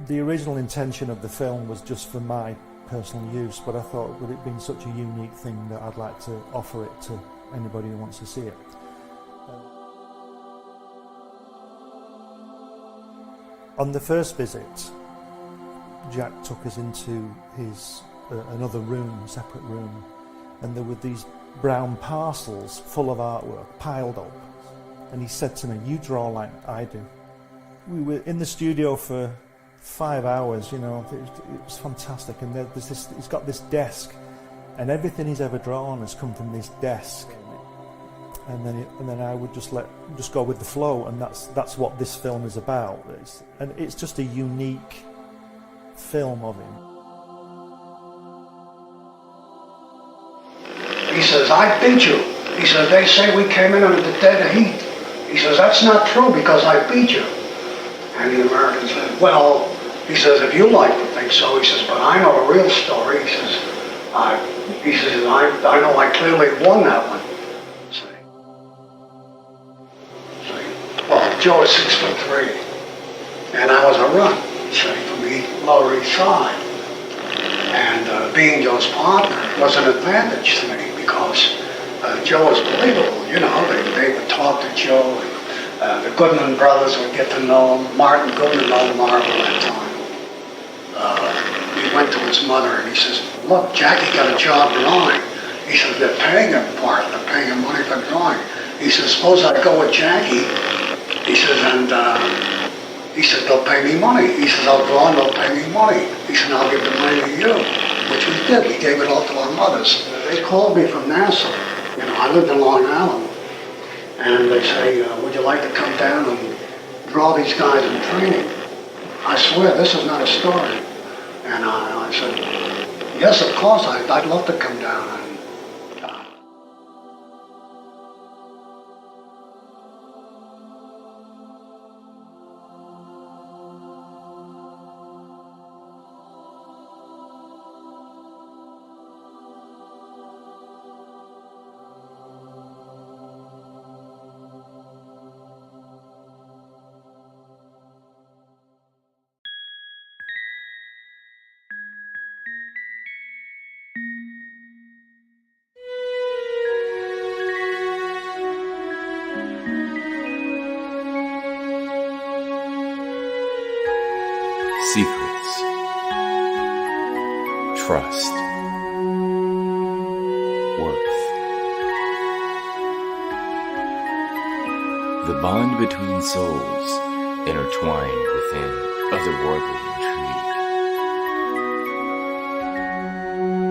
The original intention of the film was just for my personal use, but I thought, with it being such a unique thing, that I'd like to offer it to anybody who wants to see it. On the first visit, Jack took us into his another room, separate room, and there were these brown parcels full of artwork piled up, and he said to me, "You draw like I do." We were in the studio for 5 hours, you know, it was fantastic, and there's this, he's got this desk, and everything he's ever drawn has come from this desk, and then I would just go with the flow, and that's what this film is about. It's just a unique film of him. He says, "I beat you." He says, "They say we came in under the dead of heat." He says, "That's not true because I beat you." And the American said, "Well," he says, "if you like to think so," he says, "but I know the real story." He says, I know I clearly won that one." See? Well, Joe is 6'3", and I was a run, say, from the Lower East Side. And being Joe's partner was an advantage to me because Joe was believable, you know, they would talk to Joe, and the Goodman brothers would get to know him. Martin Goodman owned Marvel at that time. He went to his mother and he says, "Look, Jackie got a job drawing." He says, "They're paying him for it, they're paying him money for drawing." He says, "Suppose I go with Jackie," he says, "and he says, they'll pay me money." He says, "I'll draw and they'll pay me money." He said, "I'll give the money to you," which we did. We gave it all to our mothers. They called me from Nassau. You know, I lived in Long Island. And they say, "Would you like to come down and draw these guys in training?" I swear, this is not a story. And I said, "Yes, of course, I'd love to come down." And Secrets, trust, worth. The bond between souls intertwined within otherworldly intrigue.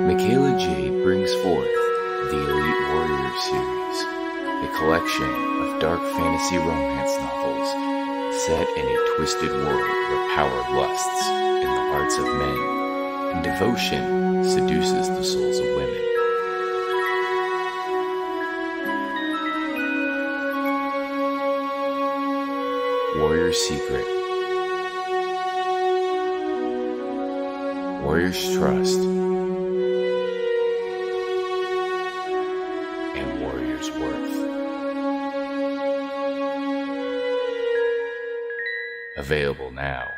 Michaela Jade brings forth the Elite Warrior series, a collection of dark fantasy romance novels set in a twisted world where power lusts in the hearts of men and devotion seduces the souls of women. Warrior's Secret, Warrior's Trust, and Warrior's Worth. Available now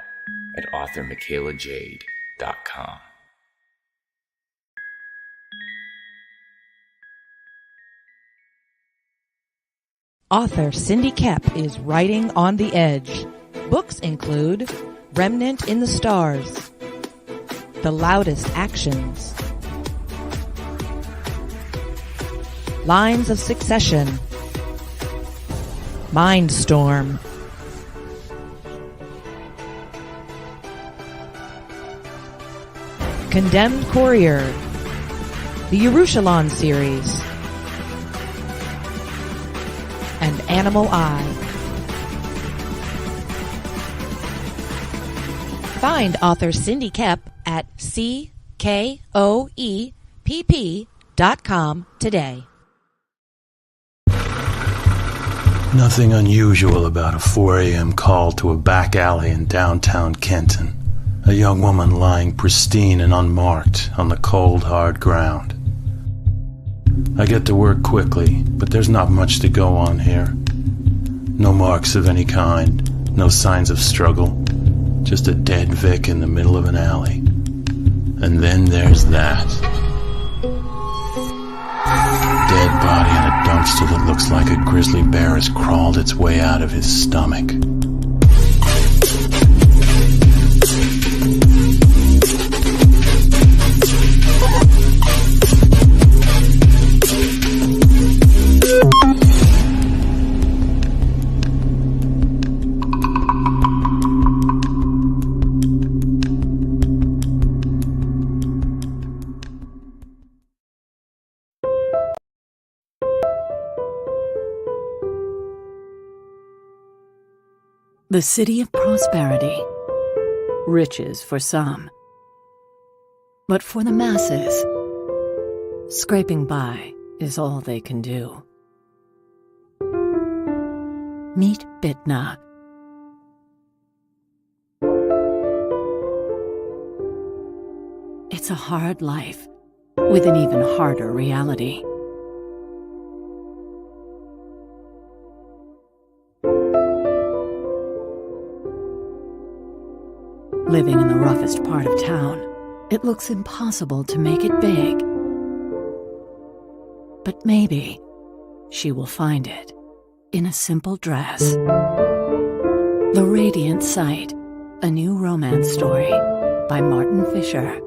at authormichaelajade.com. Author Cindy Kep is writing on the edge. Books include Remnant in the Stars, The Loudest Actions, Lines of Succession, Mindstorm, Condemned Courier, the Yerushalayim series, and Animal Eye. Find author Cindy Kep at CKOEPP.com today. Nothing unusual about a 4 a.m. call to a back alley in downtown Kenton. A young woman lying pristine and unmarked on the cold, hard ground. I get to work quickly, but there's not much to go on here. No marks of any kind, no signs of struggle. Just a dead Vic in the middle of an alley. And then there's that. Dead body in a dumpster that looks like a grizzly bear has crawled its way out of his stomach. The city of prosperity. Riches for some. But for the masses, scraping by is all they can do. Meet Bitna. It's a hard life with an even harder reality. Living in the roughest part of town, it looks impossible to make it big. But maybe she will find it in a simple dress. The Radiant Sight, a new romance story by Martin Fisher.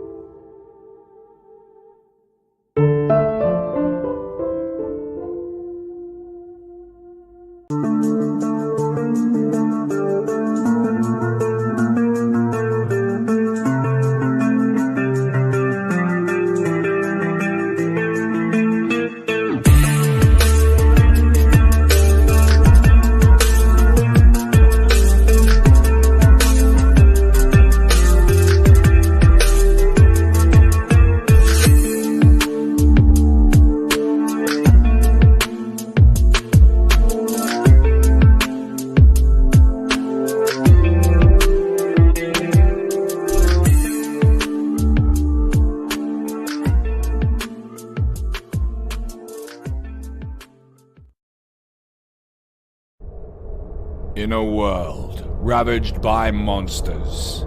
In a world ravaged by monsters,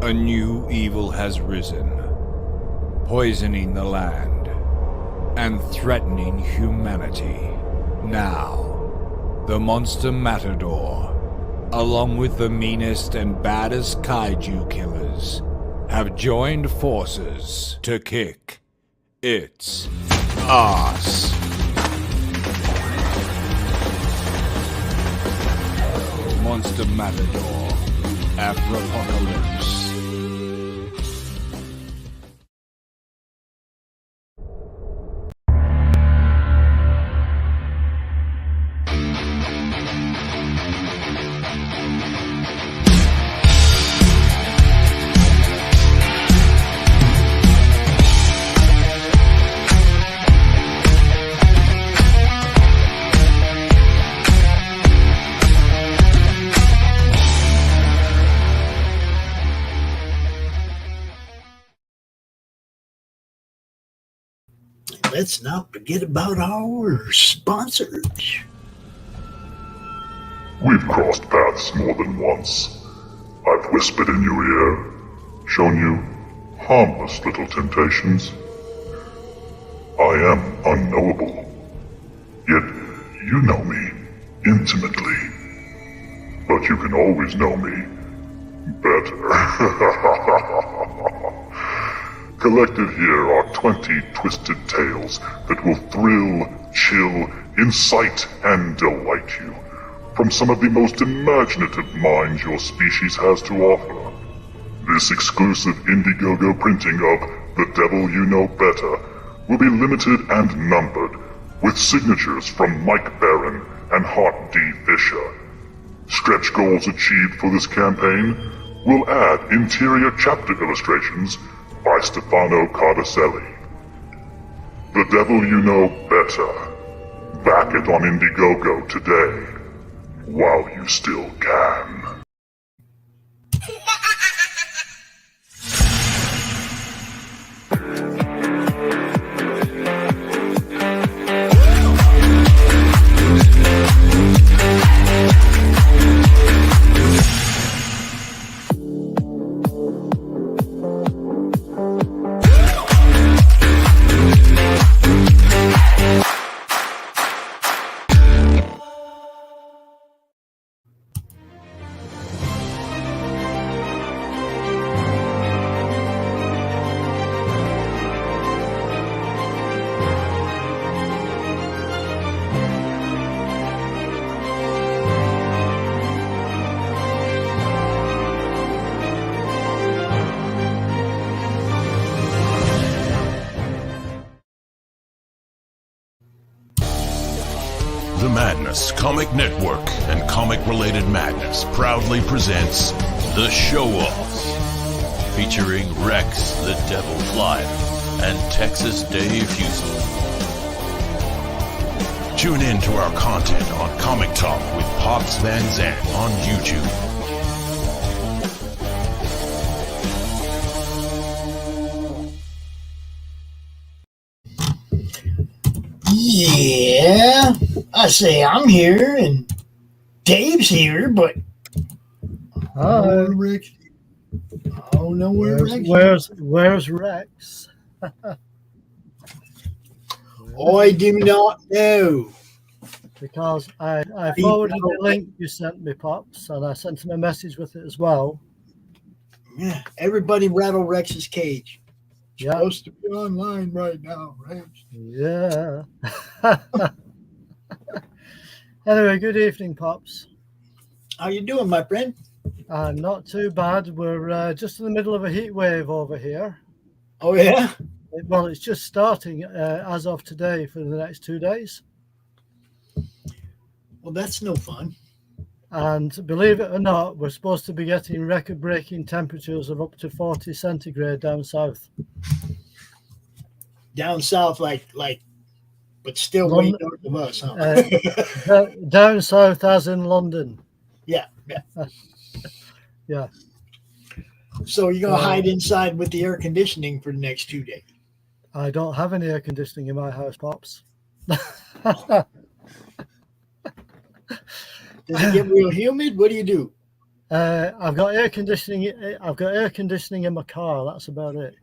a new evil has risen, poisoning the land and threatening humanity. Now, the Monster Matador, along with the meanest and baddest kaiju killers, have joined forces to kick its ass. Monster Matador, Afropocalypse. Let's not forget about our sponsors. We've crossed paths more than once. I've whispered in your ear, shown you harmless little temptations. I am unknowable, yet you know me intimately. But you can always know me better. Collected here are 20 twisted tales that will thrill, chill, incite, and delight you from some of the most imaginative minds your species has to offer. This exclusive Indiegogo printing of The Devil You Know Better will be limited and numbered, with signatures from Mike Barron and Hart D. Fisher. Stretch goals achieved for this campaign will add interior chapter illustrations by Stefano Cardacelli. The Devil You Know Better. Back it on Indiegogo today, while you still can. Universe Comic Network and Comic-Related Madness proudly presents The Show-Offs, featuring Rex the Devil Flyer and Texas Dave Husel. Tune in to our content on Comic Talk with Pops Van Zandt on YouTube. Yeah, I say I'm here and Dave's here, but Hi. Rex. I don't know where Rex. Where's Rex? I do not know. Because I forwarded the link you sent me, Pops, and I sent him a message with it as well. Yeah, everybody rattle Rex's cage. Yeah. Supposed to be online right now, Rex. Yeah. Anyway, good evening, Pops. How you doing, my friend? Not too bad. We're just in the middle of a heat wave over here. Oh, yeah? Well, it's just starting as of today for the next 2 days. Well, that's no fun. And believe it or not, we're supposed to be getting record-breaking temperatures of up to 40 centigrade down south. Down south, like, but still way north of us, huh? Down south, as in London. Yeah. Yeah. So you're gonna hide inside with the air conditioning for the next 2 days? I don't have any air conditioning in my house, Pops. Does it get real humid? What do you do? I've got air conditioning. I've got air conditioning in my car. That's about it.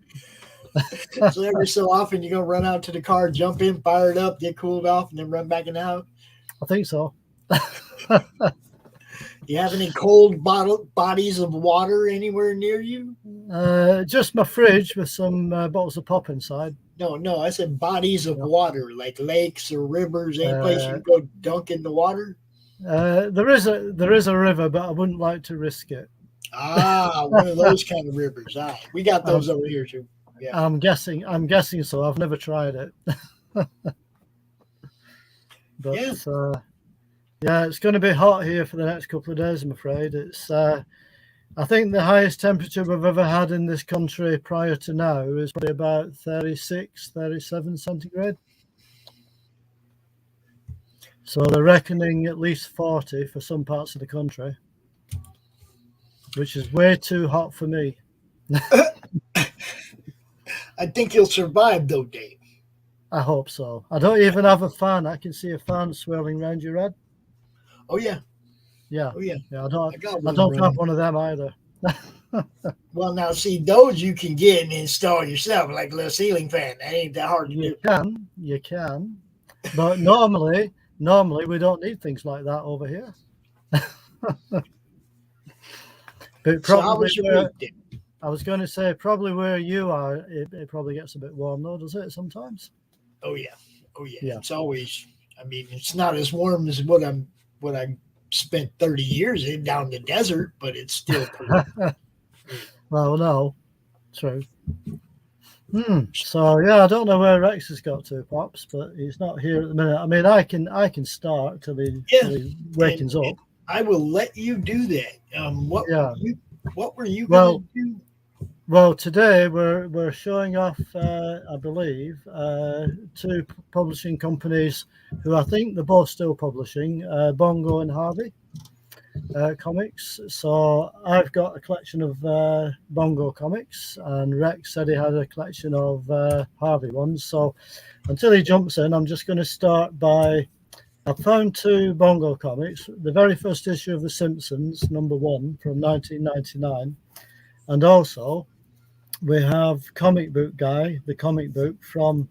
So every so often, you're gonna run out to the car, jump in, fire it up, get cooled off, and then run back in the house. I think so. You have any cold bodies of water anywhere near you? Just my fridge with some bottles of pop inside. No. I said bodies of water, like lakes or rivers. Any place you can go dunk in the water? There is a river, but I wouldn't like to risk it. One of those kind of rivers. We got those over here too. Yeah. I'm guessing so. I've never tried it. But yeah, it's going to be hot here for the next couple of days, I'm afraid. It's I think the highest temperature we've ever had in this country prior to now is probably about 36, 37 centigrade. So they're reckoning at least 40 for some parts of the country, which is way too hot for me. I think you'll survive, though, Dave. I hope so. I don't even have a fan. I can see a fan swirling around your head. Oh, yeah. Yeah. Oh, yeah. I don't have one of them either. Well, now, see, those you can get and install yourself, like a little ceiling fan. That ain't that hard to do. You can. But normally we don't need things like that over here. But probably I was going to say probably where you are, it probably gets a bit warm though, does it sometimes? Oh yeah. It's always. I mean, it's not as warm as what I spent 30 years in down the desert, but it's still cool. Well, no, true. So yeah, I don't know where Rex has got to, Pops, but he's not here at the minute. I mean, I can start till he wakens up. I will let you do that. What were you going to do? Well, today we're showing off, I believe, two publishing companies who I think they're both still publishing, Bongo and Harvey Comics. So I've got a collection of Bongo comics, and Rex said he had a collection of Harvey ones. So until he jumps in, I'm just going to start by, I found two Bongo comics. The very first issue of The Simpsons, #1 from 1999, and also we have Comic Book Guy, the comic book from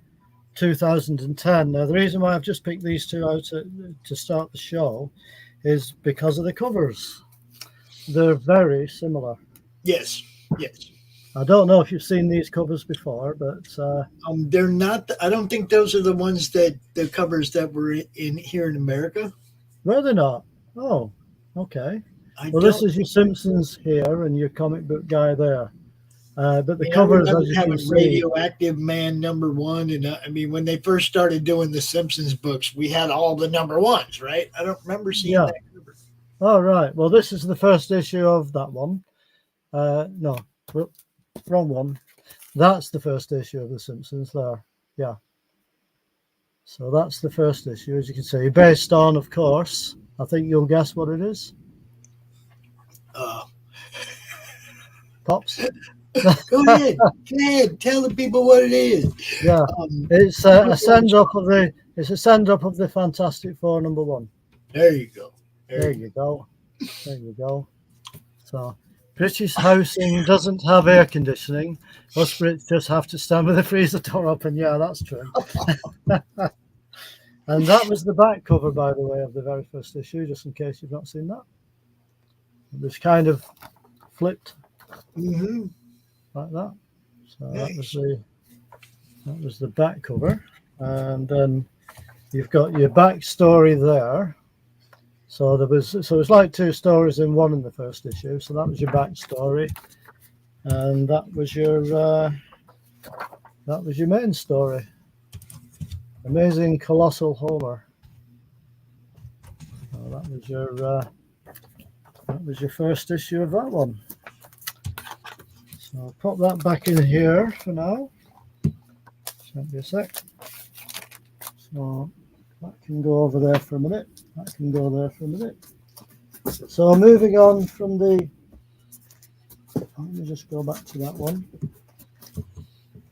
2010. Now, the reason why I've just picked these two out to start the show is because of the covers. They're very similar. Yes. I don't know if you've seen these covers before, but they're not. I don't think those are the ones the covers that were in here in America. Were they not? Oh, okay. This is your Simpsons here and your Comic Book Guy there. But the covers, as you can having see, Radioactive Man #1, and I mean, when they first started doing the Simpsons books, we had all the #1s, right? I don't remember seeing that cover. Oh, right. Well, this is the first issue of that one. No, wrong one. That's the first issue of The Simpsons there. Yeah. So that's the first issue, as you can see, based on, of course, I think you'll guess what it is. Pops. Go ahead, tell the people what it is. Yeah, it's a send up of the. It's a send up of the Fantastic Four #1. There you go. There you go. There you go. So, British housing doesn't have air conditioning. Us Brits just have to stand with the freezer door open. Yeah, that's true. And that was the back cover, by the way, of the very first issue, just in case you've not seen that. It was kind of flipped like that. So nice. that was the back cover. And then you've got your backstory there. So it's like 2 stories in one in the first issue. So that was your backstory, and that was your main story. Amazing Colossal Homer. So that was your first issue of that one. So I'll pop that back in here for now. Just be a sec. So that can go over there for a minute. That can go there for a minute. So moving on from the, let me just go back to that one.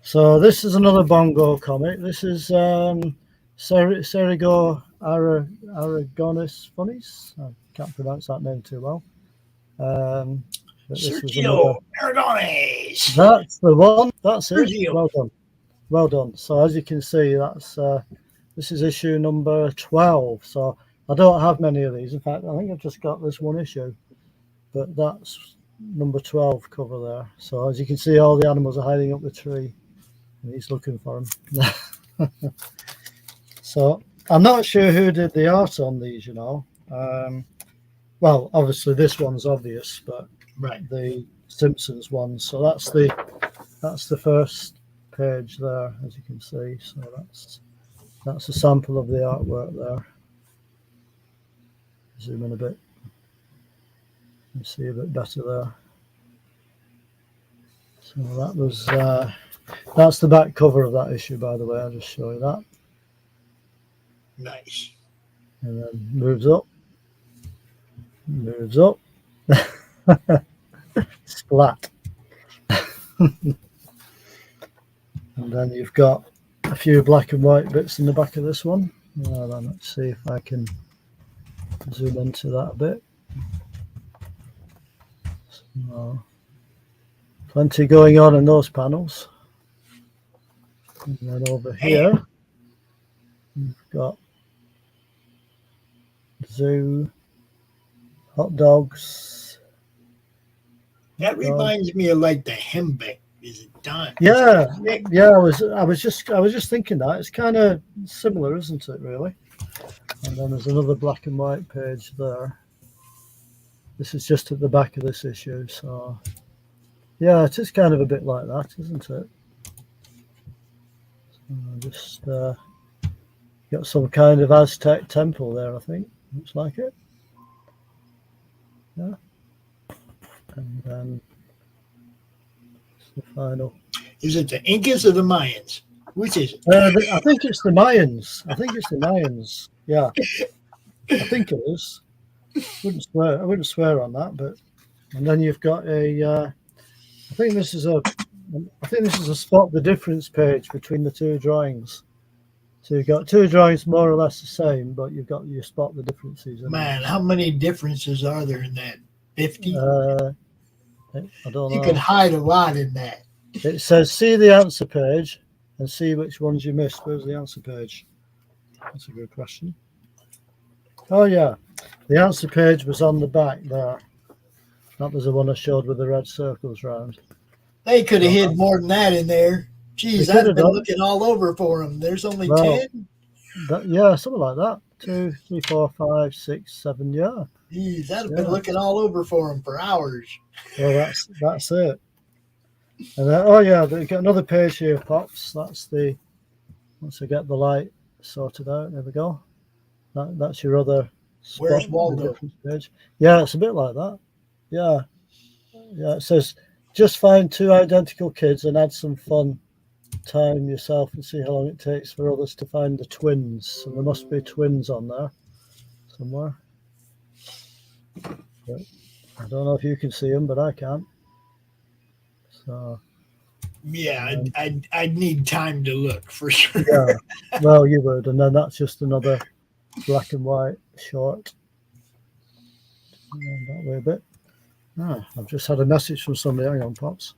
So this is another Bongo comic. This is Serigo Aragonis Funnies. I can't pronounce that name too well. Sergio Aragonis. That's the one. That's it. Sergio. Well done. Well done. So as you can see, that's this is issue number 12. So I don't have many of these. In fact, I think I've just got this one issue, but that's number 12 cover there. So as you can see, all the animals are hiding up the tree, and he's looking for them. So I'm not sure who did the art on these, you know. Well, obviously this one's obvious, but the Simpsons one. So that's the first page there, as you can see. So that's a sample of the artwork there. Zoom in a bit. You see a bit better there. So that was that's the back cover of that issue, by the way. I'll just show you that. Nice. And then moves up. Moves up. Splat. And then you've got a few black and white bits in the back of this one. Well, then let's see if I can zoom into that a bit. So, plenty going on in those panels. And then over here, you've got zoo, hot dogs. That reminds me of like the Hembeck. Is it done? Yeah, yeah. I was just thinking that it's kind of similar, isn't it? Really. And then there's another black and white page there. This is just at the back of this issue, so yeah, it is kind of a bit like that, isn't it? So just got some kind of Aztec temple there, I think. Looks like it. Yeah. And then the final. Is it the Incas or the Mayans? Which is it? I think it's the Mayans. Yeah, I think it is. I wouldn't swear on that, but and then you've got a. I think this is a spot the difference page between the two drawings. So you've got two drawings more or less the same, but you spot the differences. Man, how many differences are there in that? 50? I don't know. You could hide a lot in that. It says, see the answer page and see which ones you missed. Where's the answer page? That's a good question. Oh, yeah. The answer page was on the back there. That was the one I showed with the red circles round. They could have hid more than that in there. Geez, I've been looking all over for them. There's only 10? Yeah, something like that. 2, 3, 4, 5, 6, 7, yeah. Geez, I've been looking all over for them for hours. Well, that's it. And then, oh yeah, they've got another page here, Pops. That's the, once I get the light sorted out, there we go. That's your other spot. Where's Waldo? Page. Yeah, it's a bit like that. Yeah. Yeah, it says, just find 2 identical kids and add some fun time yourself and see how long it takes for others to find the twins. So there must be twins on there somewhere. But I don't know if you can see them, but I can. So yeah, I'd need time to look for sure. yeah, well, you would, and then that's just another black and white short. That way a bit. I've just had a message from somebody. Hang on, Pops.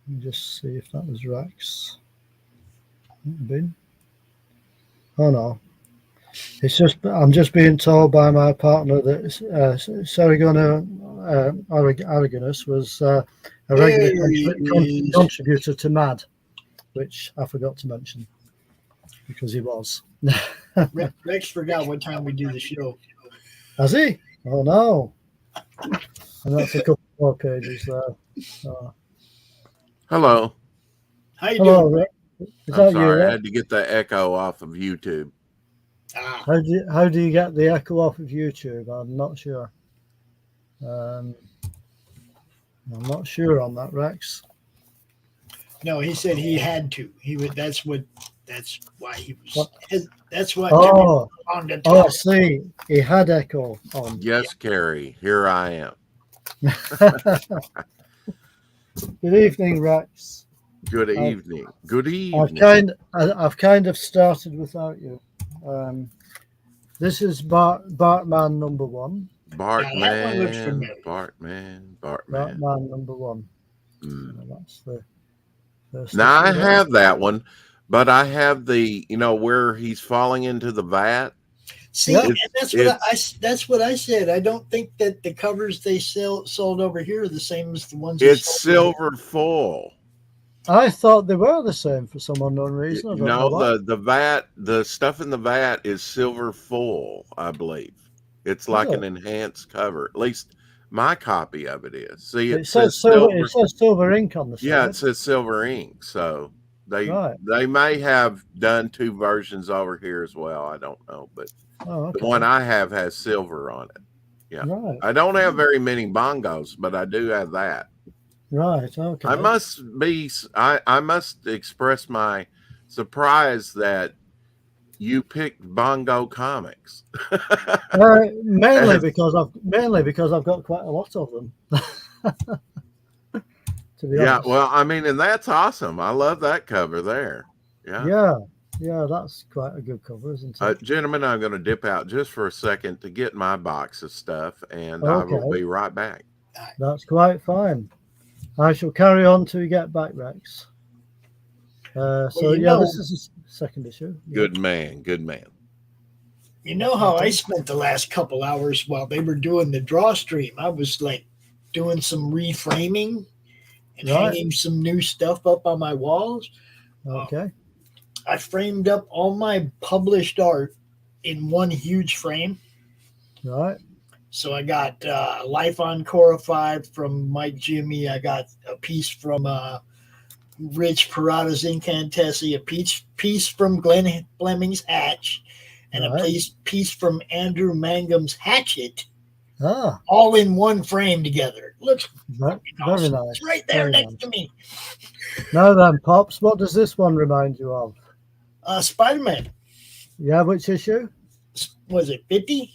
Let me just see if that was Rex. Been. Oh no, it's just I'm just being told by my partner that Saragona Aragonus was a regular contributor to Mad, which I forgot to mention because he was. Rex forgot what time we do the show. Has he? Oh no. And that's a couple more pages there. So. Hello. How you Hello, doing? Rick. Is I'm that sorry, you, I Rick? had to get the echo off of YouTube. How do you get the echo off of YouTube? I'm not sure. I'm not sure on that, Rex. No, he said he had to. He would. That's why he was. That's what. Oh, on the I top. see. He had echo on. Yes, Carrie, here I am. Good evening, Rex. Good evening. Good evening. I've kind of started without you. This is Bartman number 1. Bartman. Bartman number 1. That's the first. Now I have that one, but I have the, where he's falling into the vat. See, and that's what I said. I don't think that the covers they sold over here are the same as the ones. It's silver full. I thought they were the same for some unknown reason. No, the vat, the stuff in the vat is silver full, I believe. It's like an enhanced cover. At least my copy of it is. See, it says silver. It says silver ink on the side. Yeah, it says silver ink. So they may have done 2 versions over here as well. I don't know, but the one I have has silver on it. Yeah, right. I don't have very many bongos, but I do have that. Right. Okay. I must express my surprise that you picked Bongo Comics. mainly because I've got quite a lot of them. To be honest. Well, I mean, and that's awesome. I love that cover there. Yeah, that's quite a good cover, isn't it? Gentlemen, I'm going to dip out just for a second to get my box of stuff, and I will be right back. That's quite fine. I shall carry on till you get back, Rex. This is the second issue. Yeah. Good man. You know how I spent the last couple hours while they were doing the draw stream? I was like doing some reframing and hanging some new stuff up on my walls. Okay. I framed up all my published art in one huge frame. Right. So I got Life on Cora 5 from Mike Jimmy. I got a piece from Rich Perotta's Incantessi, a piece from Glenn Fleming's Hatch, and a piece from Andrew Mangum's Hatchet. All in one frame together. Looks very awesome. nice. It's right there next to me. Now then, Pops, what does this one remind you of? Spider-Man. Yeah, which issue? Was it 50?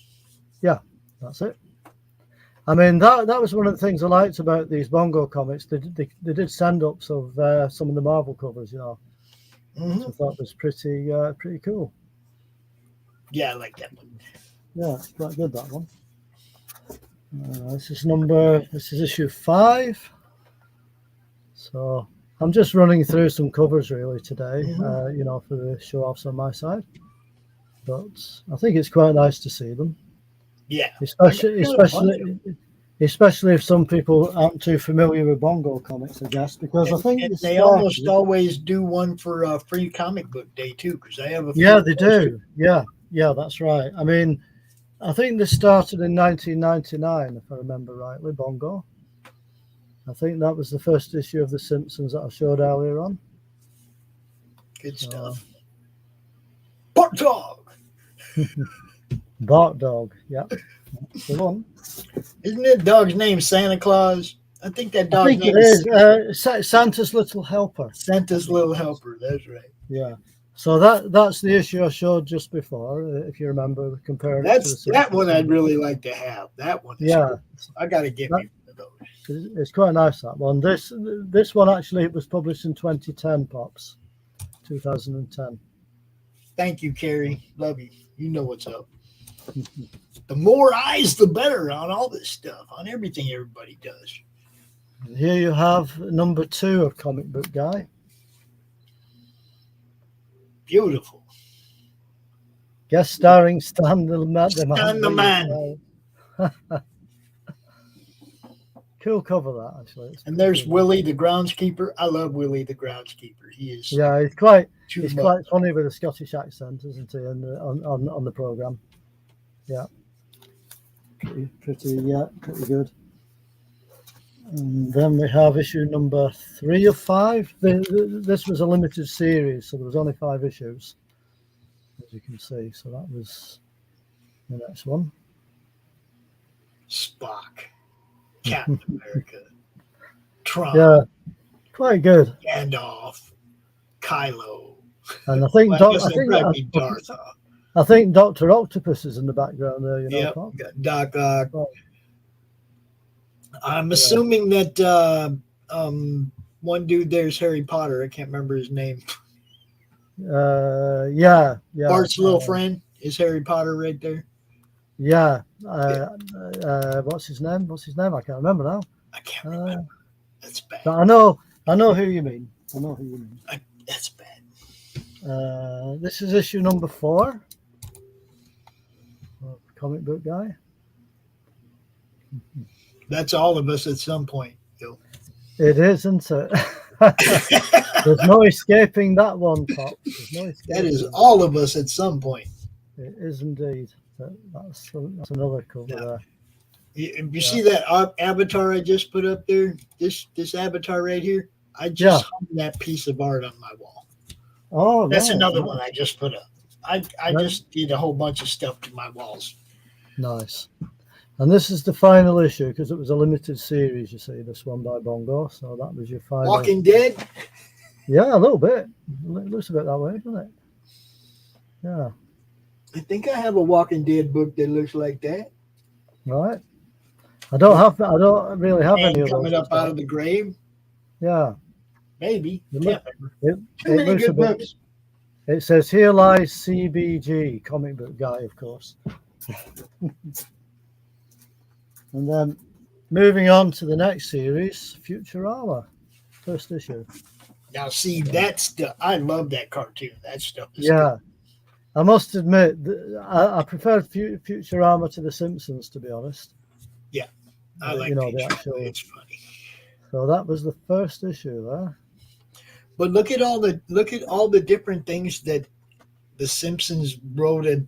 Yeah, that's it. I mean, that was one of the things I liked about these Bongo comics. They did stand-ups of some of the Marvel covers, Mm-hmm. which I thought was pretty cool. Yeah, I like that one. Yeah, it's quite good, that one. This is issue 5. So I'm just running through some covers really today, for the show-offs on my side. But I think it's quite nice to see them. Yeah. Especially if some people aren't too familiar with Bongo comics, I guess, because I think they almost always do one for Free Comic Book Day too, because they have a few. Yeah, they do. Yeah, that's right. I mean, I think they started in 1999, if I remember rightly, Bongo. I think that was the first issue of The Simpsons that I showed earlier on. Good stuff. Bark Dog. Bark Dog, yeah. That's the one. Isn't that dog's name Santa Claus? I think that dog's name is Santa's Little Helper. Santa's Little Helper, that's right. Yeah. So that's the issue I showed just before, if you remember, comparing it to that one I'd really like to have. That one is cool. I got to get me one of those. It's quite nice, that one. This one actually was published in 2010, Pops. 2010. Thank you, Carrie. Love you. You know what's up. The more eyes, the better on all this stuff, on everything everybody does. And here you have number 2 of Comic Book Guy. Beautiful. Guest starring Stan the Man. Stan the Man. Cool cover, that, actually. And there's Willie the groundskeeper. I love Willie the groundskeeper. He is. Yeah, he's quite funny with a Scottish accent, isn't he? On the program. Yeah. Pretty good. And then we have issue number 3 of 5. This was a limited series, so there was only 5 issues, as you can see. So that was the next one. Spock, Captain America, Trump. Yeah, quite good. Gandalf, Kylo. And I think Darth. I think Dr. Octopus is in the background there. You know, yep. Doc Ock. I'm assuming that one dude there's Harry Potter. I can't remember his name. Yeah. Bart's little friend is Harry Potter right there. Yeah. What's his name? I can't remember now. I can't remember. That's bad. I know who you mean. That's bad. This is issue number 4 of Comic Book Guy. That's all of us at some point, Bill. It is, isn't it? There's no escaping that one, Pop. That is all of us at some point. It is indeed. That's another cover there. You see that avatar I just put up there? This avatar right here? I just hung that piece of art on my wall. Oh, that's another one I just put up. I just did a whole bunch of stuff to my walls. Nice. And this is the final issue because it was a limited series, you see, this one by Bongo. So that was your final. Walking Dead? Yeah, a little bit. It looks a bit that way, doesn't it? Yeah. I think I have a Walking Dead book that looks like that. Right. I don't really have any of those. Coming up out of the grave? Yeah. Maybe. Too many good books. It says, here lies CBG, Comic Book Guy, of course. And then moving on to the next series, Futurama, first issue. Now, see, that stuff, I love that cartoon. That stuff is good. I must admit, I prefer Futurama to The Simpsons, to be honest. Yeah, I like Futurama. It's funny. So that was the first issue there. But look at all the different things that The Simpsons wrote a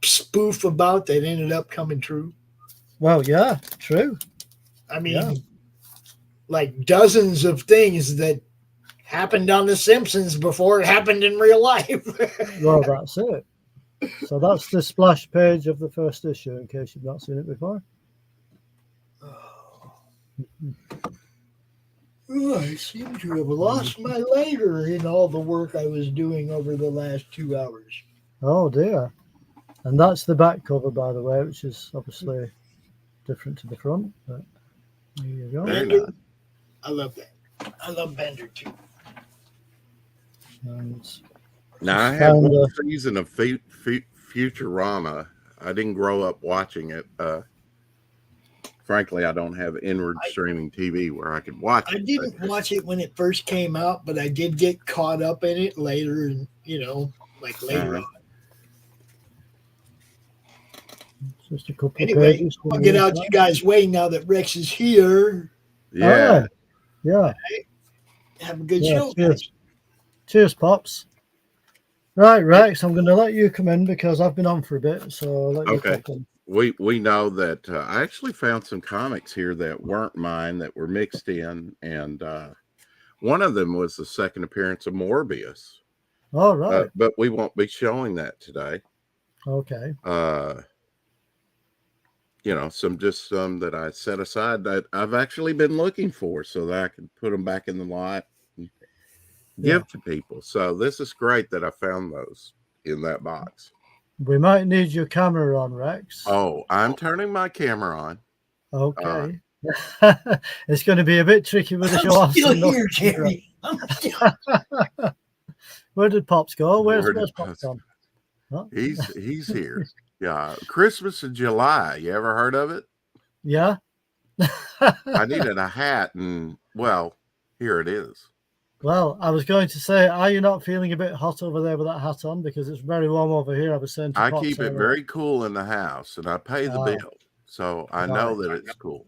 spoof about that ended up coming true. Well, yeah, true. I mean, like dozens of things that happened on The Simpsons before it happened in real life. Well, that's it. So that's the splash page of the first issue, in case you've not seen it before. Oh, I seem to have lost my lighter in all the work I was doing over the last 2 hours. Oh, dear. And that's the back cover, by the way, which is obviously different to the front. But there you go. Bender, I love that. I love Bender, too. Now, I had one season of Futurama. I didn't grow up watching it. Frankly, I don't have inward streaming TV where I could watch it. I didn't watch it when it first came out, but I did get caught up in it later, and later on. Just a couple anyway, pages. I'll get out you guys' way now that Rex is here. Yeah. Yeah. Right. Have a good show. Cheers, Pops. Right, Rex, I'm going to let you come in because I've been on for a bit. So I'll let you come in. we know that I actually found some comics here that weren't mine that were mixed in, and one of them was the second appearance of Morbius. All right. But we won't be showing that today. Okay. Some that I set aside that I've actually been looking for so that I can put them back in the lot and give to people. So this is great that I found those in that box. We might need your camera on, Rex. Oh, I'm turning my camera on. Okay. It's going to be a bit tricky with the show. I'm still here, Jerry. Where did Pops go? Where's Pops gone? Huh? He's here. Yeah, Christmas in July. You ever heard of it? Yeah. I needed a hat, and well, here it is. Well, I was going to say, are you not feeling a bit hot over there with that hat on? Because it's very warm over here. I was saying to I Pops keep it very cool in the house, and I pay the bill, so I know that it's cool.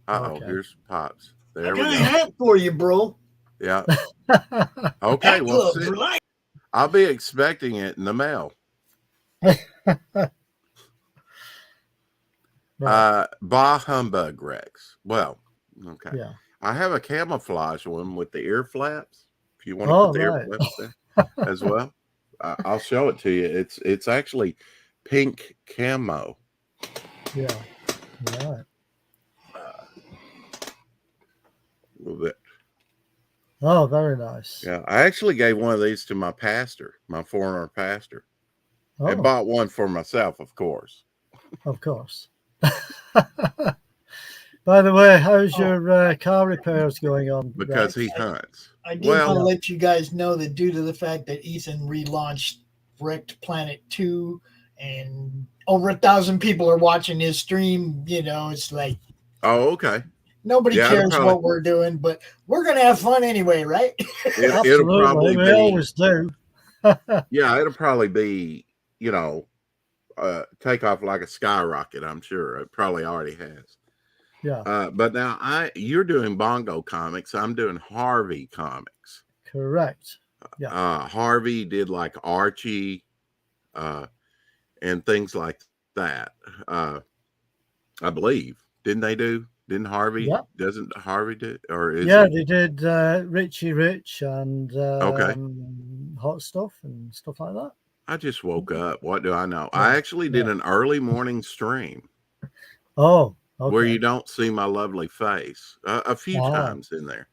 Okay. Here's Pops. There I we got go. a hat for you, bro. Yeah. Okay. Well, I'll be expecting it in the mail. Bah humbug, Rex. Well, okay. Yeah. I have a camouflage one with the ear flaps. If you want to put the ear flaps there as well, I'll show it to you. It's actually pink camo. Yeah. Right. A little bit. Oh, very nice. Yeah, I actually gave one of these to my pastor, my former pastor. I bought one for myself, of course. Of course. By the way, how's your car repairs going on? Because he hunts. I did want to let you guys know that due to the fact that Ethan relaunched Wrecked Planet 2 and over 1,000 people are watching his stream, it's like... Oh, okay. Nobody cares what we're doing, but we're going to have fun anyway, right? It'll probably we always do. Yeah, it'll probably be, take off like a skyrocket, I'm sure. It probably already has. Yeah. But now you're doing Bongo Comics. I'm doing Harvey Comics. Correct. Yeah. Harvey did like Archie and things like that. I believe. Didn't Harvey? Yeah. Doesn't Harvey do? Or they did Richie Rich and Hot Stuff and stuff like that. I just woke up. What do I know? I actually did an early morning stream. Oh, okay. Where you don't see my lovely face a few times in there.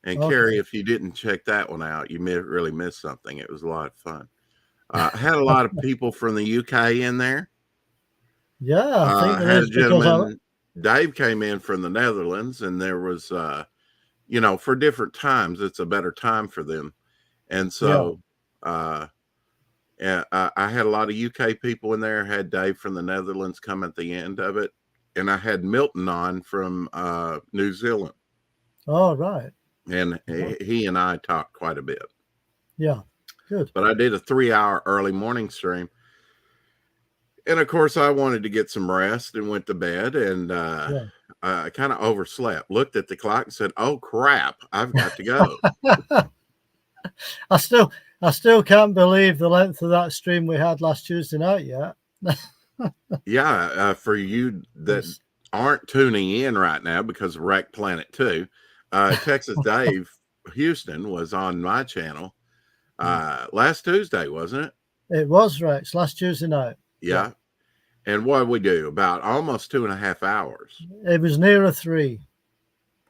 And Carrie, if you didn't check that one out, you really missed something. It was a lot of fun. I had a lot of people from the UK in there. Yeah, I think had a gentleman. Dave came in from the Netherlands, and there was, for different times, it's a better time for them. And so, I had a lot of UK people in there. Had Dave from the Netherlands come at the end of it. And I had Milton on from New Zealand. Oh, right. And he and I talked quite a bit. Yeah, good. But I did a 3-hour early morning stream. And of course, I wanted to get some rest and went to bed. And I kind of overslept. Looked at the clock and said, "Oh crap, I've got to go." I still can't believe the length of that stream we had last Tuesday night yet. Yeah, for you that aren't tuning in right now because of Wreck Planet 2, Texas Dave Houston was on my channel last Tuesday, wasn't it? It was, Rex, last Tuesday night. Yeah. And what did we do? About almost 2.5 hours. It was nearer 3.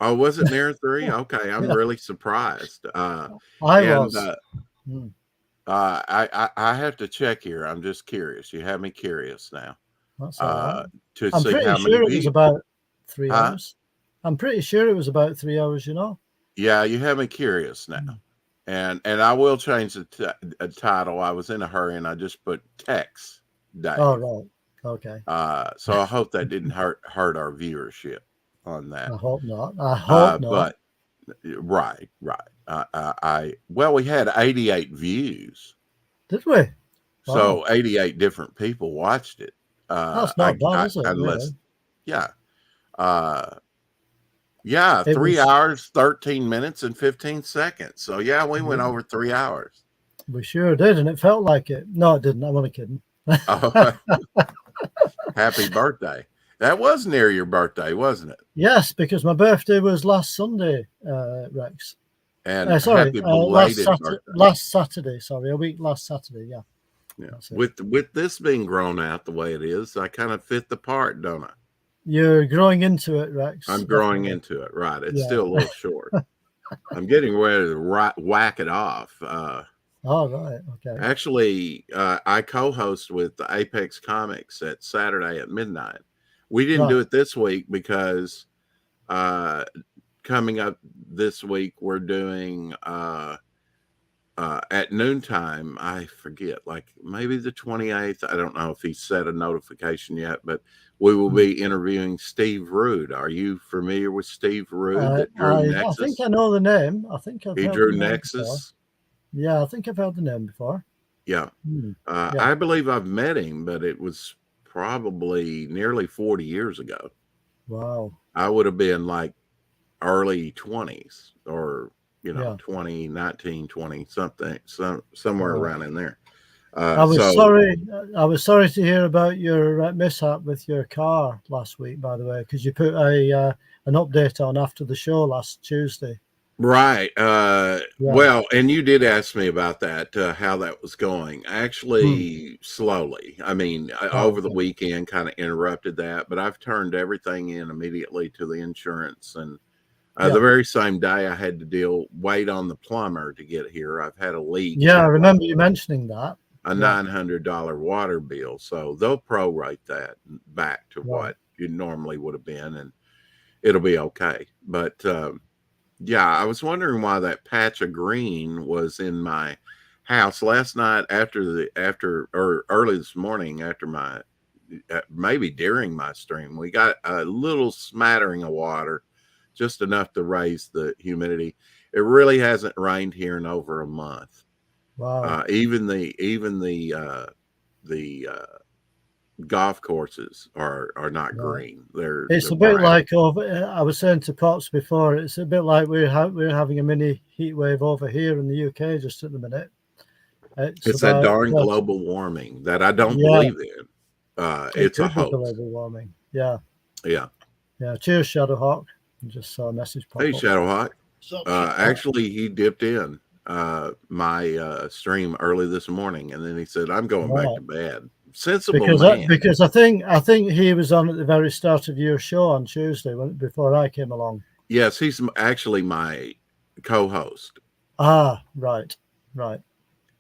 Oh, was it near 3? Okay, I'm really surprised. I was. I have to check here. I'm just curious. You have me curious now. That's all right. To I'm see pretty how sure many it was about 3 hours. I'm pretty sure it was about 3 hours, Yeah, you have me curious now. And I will change the title. I was in a hurry and I just put Tex Dave. Oh, right. Okay. So I hope that didn't hurt our viewership on that. I hope not. I hope not. But right. We had 88 views. Did we? Wow. So 88 different people watched it. That's not bad, is it? Unless, really? yeah. 3 hours, 13 minutes, and 15 seconds. So yeah, we went over 3 hours. We sure did, and it felt like it. No, it didn't. I'm only kidding. Happy birthday. That was near your birthday, wasn't it? Yes, because my birthday was last Sunday, Rex. And Sorry, happy belated birthday. last Saturday. Sorry, a week last Saturday. Yeah. Yeah. With this being grown out the way it is, I kind of fit the part, don't I? You're growing into it, Rex. I'm growing into it, right? It's Yeah. still a little short. I'm getting ready to whack it off. Oh, right. Okay. Actually, I co-host with the Apex Comics at Saturday at midnight. We didn't do it this week because coming up this week, we're doing at noontime. I forget, like maybe the 28th. I don't know if he set a notification yet, but we will be interviewing Steve Rude. Are you familiar with Steve Rude that drew Nexus? I think I know the name. I think he drew Nexus. Yeah, I think I've heard the name before. Yeah. I believe I've met him, but it was probably nearly 40 years ago. Wow. I would have been like early 20s or, 20, 19, 20, somewhere around in there. I was sorry to hear about your mishap with your car last week, by the way, because you put an update on after the show last Tuesday. Right. Well, and you did ask me about that, how that was going. Actually, slowly. I mean, over the weekend kind of interrupted that, but I've turned everything in immediately to the insurance. And the very same day I had to wait on the plumber to get here. I've had a leak. Yeah, I remember you mentioning that. A $900 water bill. So they'll prorate that back to what you normally would have been, and it'll be okay. But, yeah, I was wondering why that patch of green was in my house last night or early this morning after maybe during my stream. We got a little smattering of water, just enough to raise the humidity. It really hasn't rained here in over a month. Wow. Even the golf courses are not green. They're a bit brown. Like I was saying to Pops before, it's a bit like we're having a mini heat wave over here in the UK just at the minute. It's that darn global warming that I don't believe in. It's a hoax. Global warming. Yeah. Yeah. Yeah. Cheers, Shadowhawk. I just saw a message pop up. Shadowhawk. Actually, he dipped in my stream early this morning, and then he said, "I'm going back to bed." Sensible man. Because I think he was on at the very start of your show on Tuesday before I came along. Yes, he's actually my co-host. Ah, right.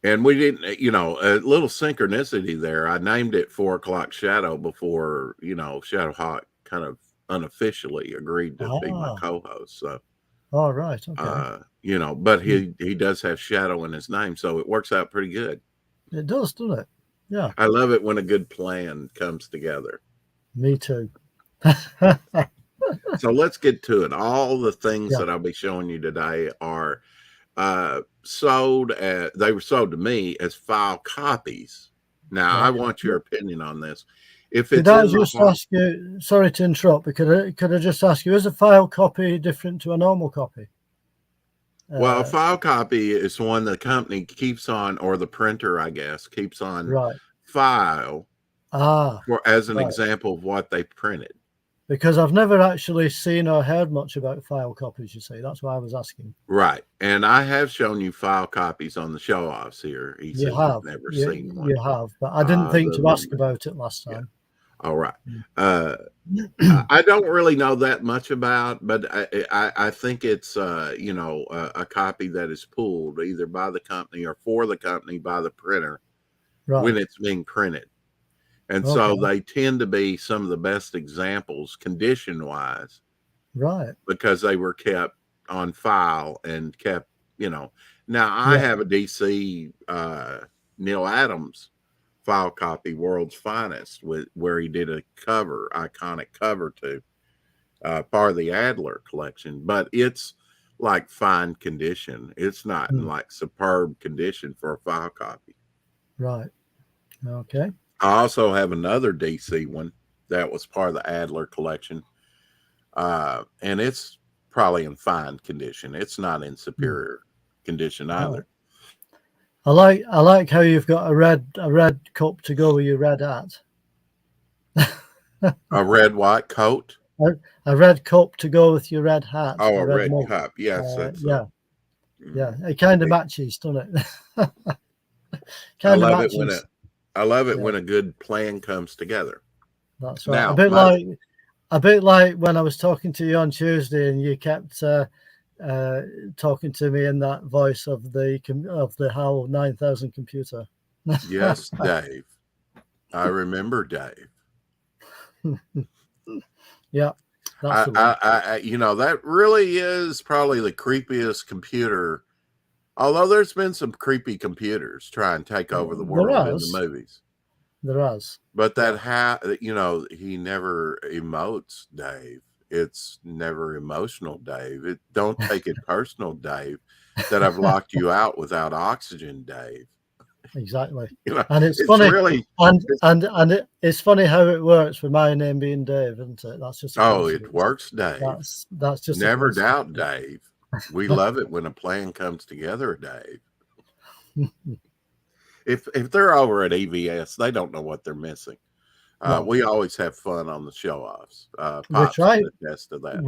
And we didn't, a little synchronicity there. I named it 4 o'clock Shadow before, Shadowhawk kind of unofficially agreed to be my co-host. So, all right, okay. But he does have Shadow in his name, so it works out pretty good. It does, doesn't it? Yeah. I love it when a good plan comes together. Me too. So let's get to it. All the things that I'll be showing you today are sold. They were sold to me as file copies. Now, I want your opinion on this. If it's could I just ask you? Sorry to interrupt, but could I just ask you: is a file copy different to a normal copy? Well, a file copy is one the company keeps on, or the printer, I guess, keeps on file as an example of what they printed. Because I've never actually seen or heard much about file copies, you see. That's why I was asking. Right. And I have shown you file copies on the show-offs here. He said you've never seen one. You have, but I didn't think to ask about it last time. All right. I don't really know that much about, but I think it's, a copy that is pulled either by the company or for the company by the printer when it's being printed. And so they tend to be some of the best examples condition-wise. Right. Because they were kept on file and kept, Now, I have a DC Neil Adams file copy, World's Finest, where he did a iconic cover to part of the Adler collection, but it's like fine condition. It's not in like superb condition for a file copy. Right. Okay. I also have another DC one that was part of the Adler collection, and it's probably in fine condition. It's not in superior condition either. I like how you've got a red cup to go with your red hat. A red white coat. A red cup to go with your red hat. Oh, a red mug. cup. Yes, that's yeah. Yeah, it kind of matches, doesn't it? I love it when a good plan comes together. That's right. Now, a bit like when I was talking to you on Tuesday, and you kept talking to me in that voice of the HAL 9000 computer. Yes, Dave. I remember Dave. Yeah. That really is probably the creepiest computer. Although there's been some creepy computers try and take over the world in the movies. There has. But he never emotes, Dave. It's never emotional, Dave. Don't take it personal, Dave, that I've locked you out without oxygen, Dave. Exactly. And it's funny, really, and it's funny how it works with my name being Dave, isn't it? That's just it works, Dave. That's just never doubt, Dave. We love it when a plan comes together, Dave. If they're over at EVS, they don't know what they're missing. No. We always have fun on the show-offs. We try to that.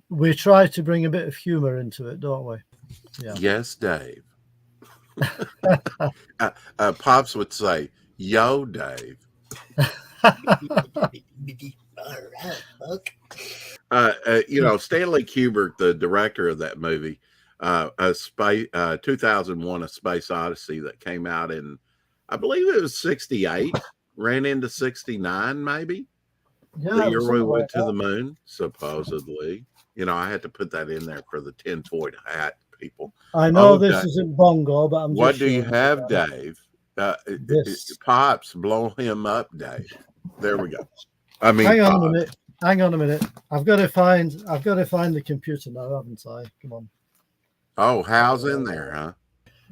We try to bring a bit of humor into it, don't we? Yeah. Yes, Dave. Pops would say, "Yo, Dave." Stanley Kubrick, the director of that movie, 2001: A Space Odyssey, that came out in, I believe it was 68, ran into 69, maybe. Yeah, the year we went to the moon, supposedly. I had to put that in there for the tinfoil hat people. I know this isn't Bongo, but I'm. What do you have, Dave? Pops, blow him up, Dave. There we go. I mean, hang on a minute. I've got to find the computer now, haven't I? Come on. Oh, Hal's in there, huh?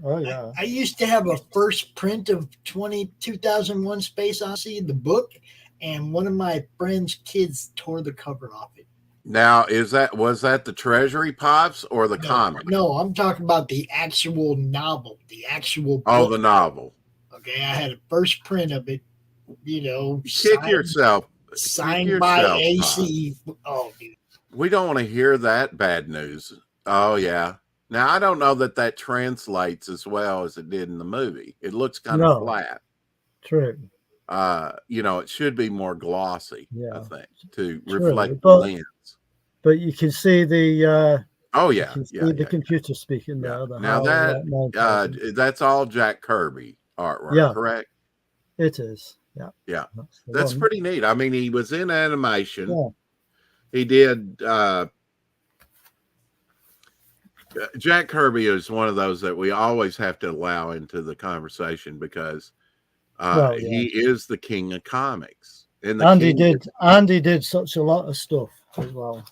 Oh yeah. I used to have a first print of 2001 Space Odyssey, the book, and one of my friend's kids tore the cover off it. Now, was that the Treasury, Pops, or the comic? No, I'm talking about the actual novel, the actual book. Oh, the novel. Okay, I had a first print of it, signed by AC. Pops. Oh, dude. We don't want to hear that bad news. Oh, yeah. Now, I don't know that translates as well as it did in the movie. It looks kind of flat. True. It should be more glossy, I think, to reflect the lens. But you can see the the computer speaking there. Now that's all Jack Kirby artwork, correct? It is. Yeah. That's pretty neat. I mean, he was in animation. Yeah. He did Jack Kirby is one of those that we always have to allow into the conversation because he is the king of comics. He did such a lot of stuff as well.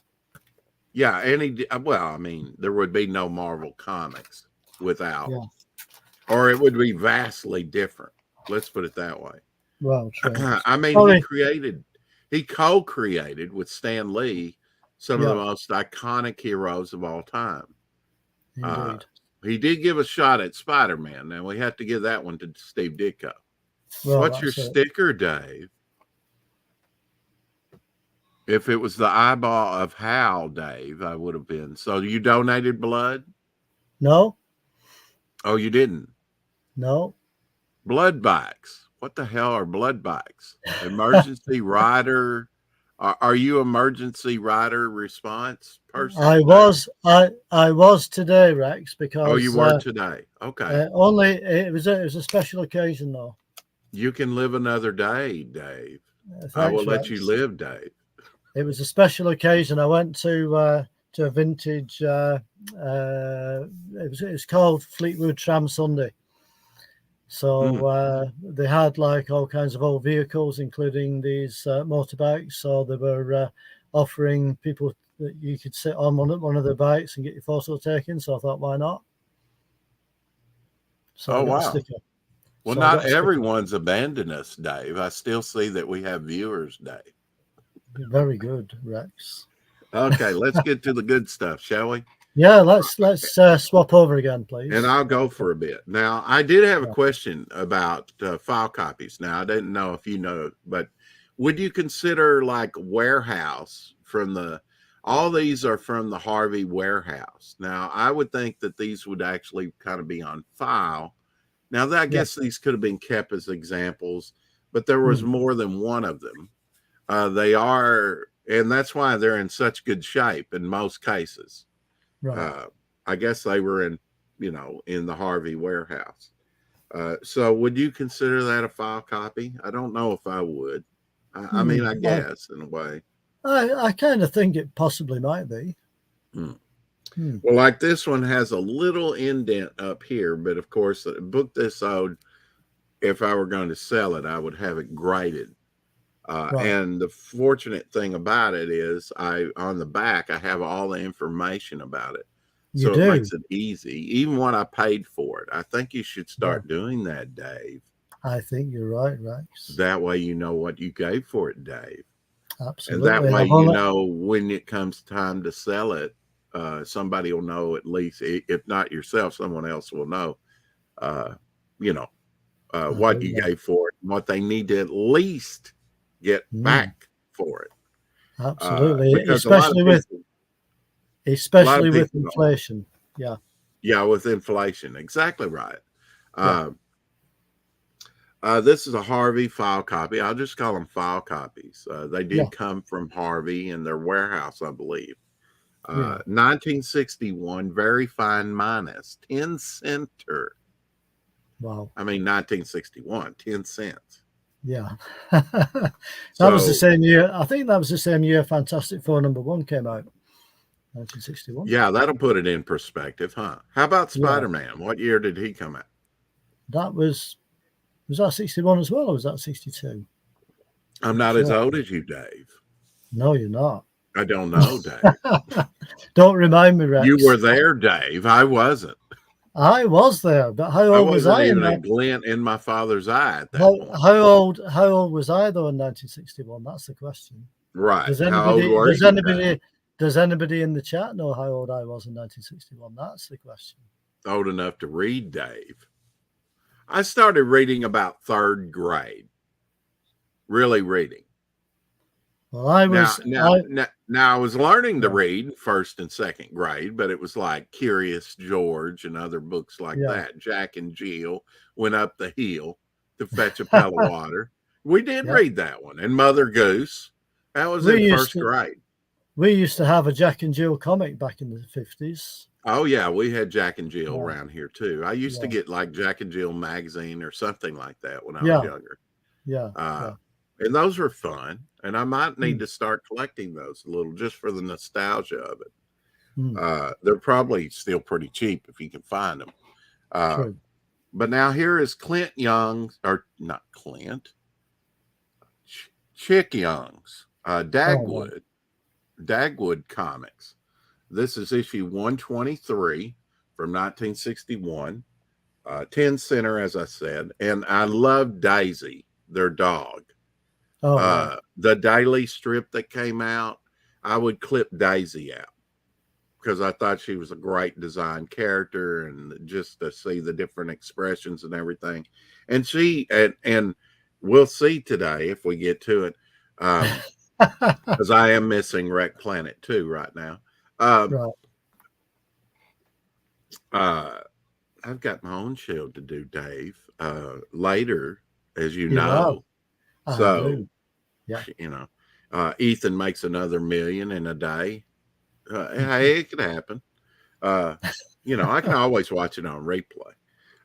Yeah, and there would be no Marvel Comics without, or it would be vastly different. Let's put it that way. Well, true. He co-created with Stan Lee some of the most iconic heroes of all time. He did give a shot at Spider-Man. Now we have to give that one to Steve Ditko. Well, what's your sticker, Dave? If it was the eyeball of Hal, Dave, I would have been. So you donated blood? No. Oh, you didn't? No. Blood bikes. What the hell are blood bikes? Emergency rider. Are you emergency rider response person? I was today, Rex, because you were today. Okay. Only it was a special occasion though. You can live another day, Dave. I will let you live, Dave. It was a special occasion. I went to a vintage. It was called Fleetwood Tram Sunday. So they had like all kinds of old vehicles, including these motorbikes. So they were offering people that you could sit on one of the bikes and get your photo taken. So I thought, why not? So wow. Well, not everyone's abandoned us, Dave. I still see that we have viewers, Dave. Very good, Rex. Okay, let's get to the good stuff, shall we? Yeah, let's swap over again, please. And I'll go for a bit. Now, I did have a question about file copies. Now, I didn't know if you know, but would you consider like Warehouse from the? All these are from the Harvey Warehouse. Now, I would think that these would actually kind of be on file. Now, I guess these could have been kept as examples, but there was more than one of them. They are, and that's why they're in such good shape in most cases. Right. I guess they were in the Harvey Warehouse. So would you consider that a file copy? I don't know if I would. I mean, I guess in a way. I kind of think it possibly might be. Well, like this one has a little indent up here, but of course, the book this old, if I were going to sell it, I would have it graded. And the fortunate thing about it is on the back, I have all the information about it. So it makes it easy, even when I paid for it. I think you should start doing that, Dave. I think you're right, Rex. That way you know what you gave for it, Dave. Absolutely. And that way you know when it comes time to sell it, somebody will know, at least, if not yourself, someone else will know, what you gave for it and what they need to at least get back for it. Absolutely. Especially with inflation. Yeah. Yeah, with inflation. Exactly right. This is a Harvey file copy. I'll just call them file copies. They did come from Harvey in their warehouse, I believe. 1961, very fine minus, 10 center. Wow. I mean, 1961, 10 cents. Yeah. That was the same year. I think that was the same year Fantastic Four #1 came out. 1961. Yeah, that'll put it in perspective, huh? How about Spider-Man? What year did he come out? That was that 61 as well, or was that 62? I'm not as old as you, Dave. No, you're not. I don't know, Dave. Don't remind me, Rex. You were there, Dave. I wasn't. I was there, but how old was I? Even a glint in my father's eye at that point. How old was I though in 1961? That's the question. Right. Does anybody in the chat know how old I was in 1961? That's the question. Old enough to read, Dave. I started reading about 3rd grade. Really reading. Well, I was now I was learning to read 1st and 2nd grade, but it was like Curious George and other books like that. Jack and Jill went up the hill to fetch a pail of water. We did read that one. And Mother Goose. That was in 1st grade. We used to have a Jack and Jill comic back in the 50s. Oh, yeah. We had Jack and Jill around here, too. I used to get like Jack and Jill magazine or something like that when I was younger. Yeah. And those were fun. And I might need to start collecting those a little just for the nostalgia of it. They're probably still pretty cheap if you can find them. True. But now here is Clint Young's, or not Clint, Chick Young's Dagwood Comics. This is issue 123 from 1961. 10 center, as I said. And I love Daisy, their dog. The daily strip that came out, I would clip Daisy out because I thought she was a great design character, and just to see the different expressions and everything. And and we'll see today if we get to it, because I am missing Wreck Planet 2 right now. I've got my own show to do, Dave, later, as you know. So, Ethan makes another $1 million in a day. Hey, it could happen. I can always watch it on replay.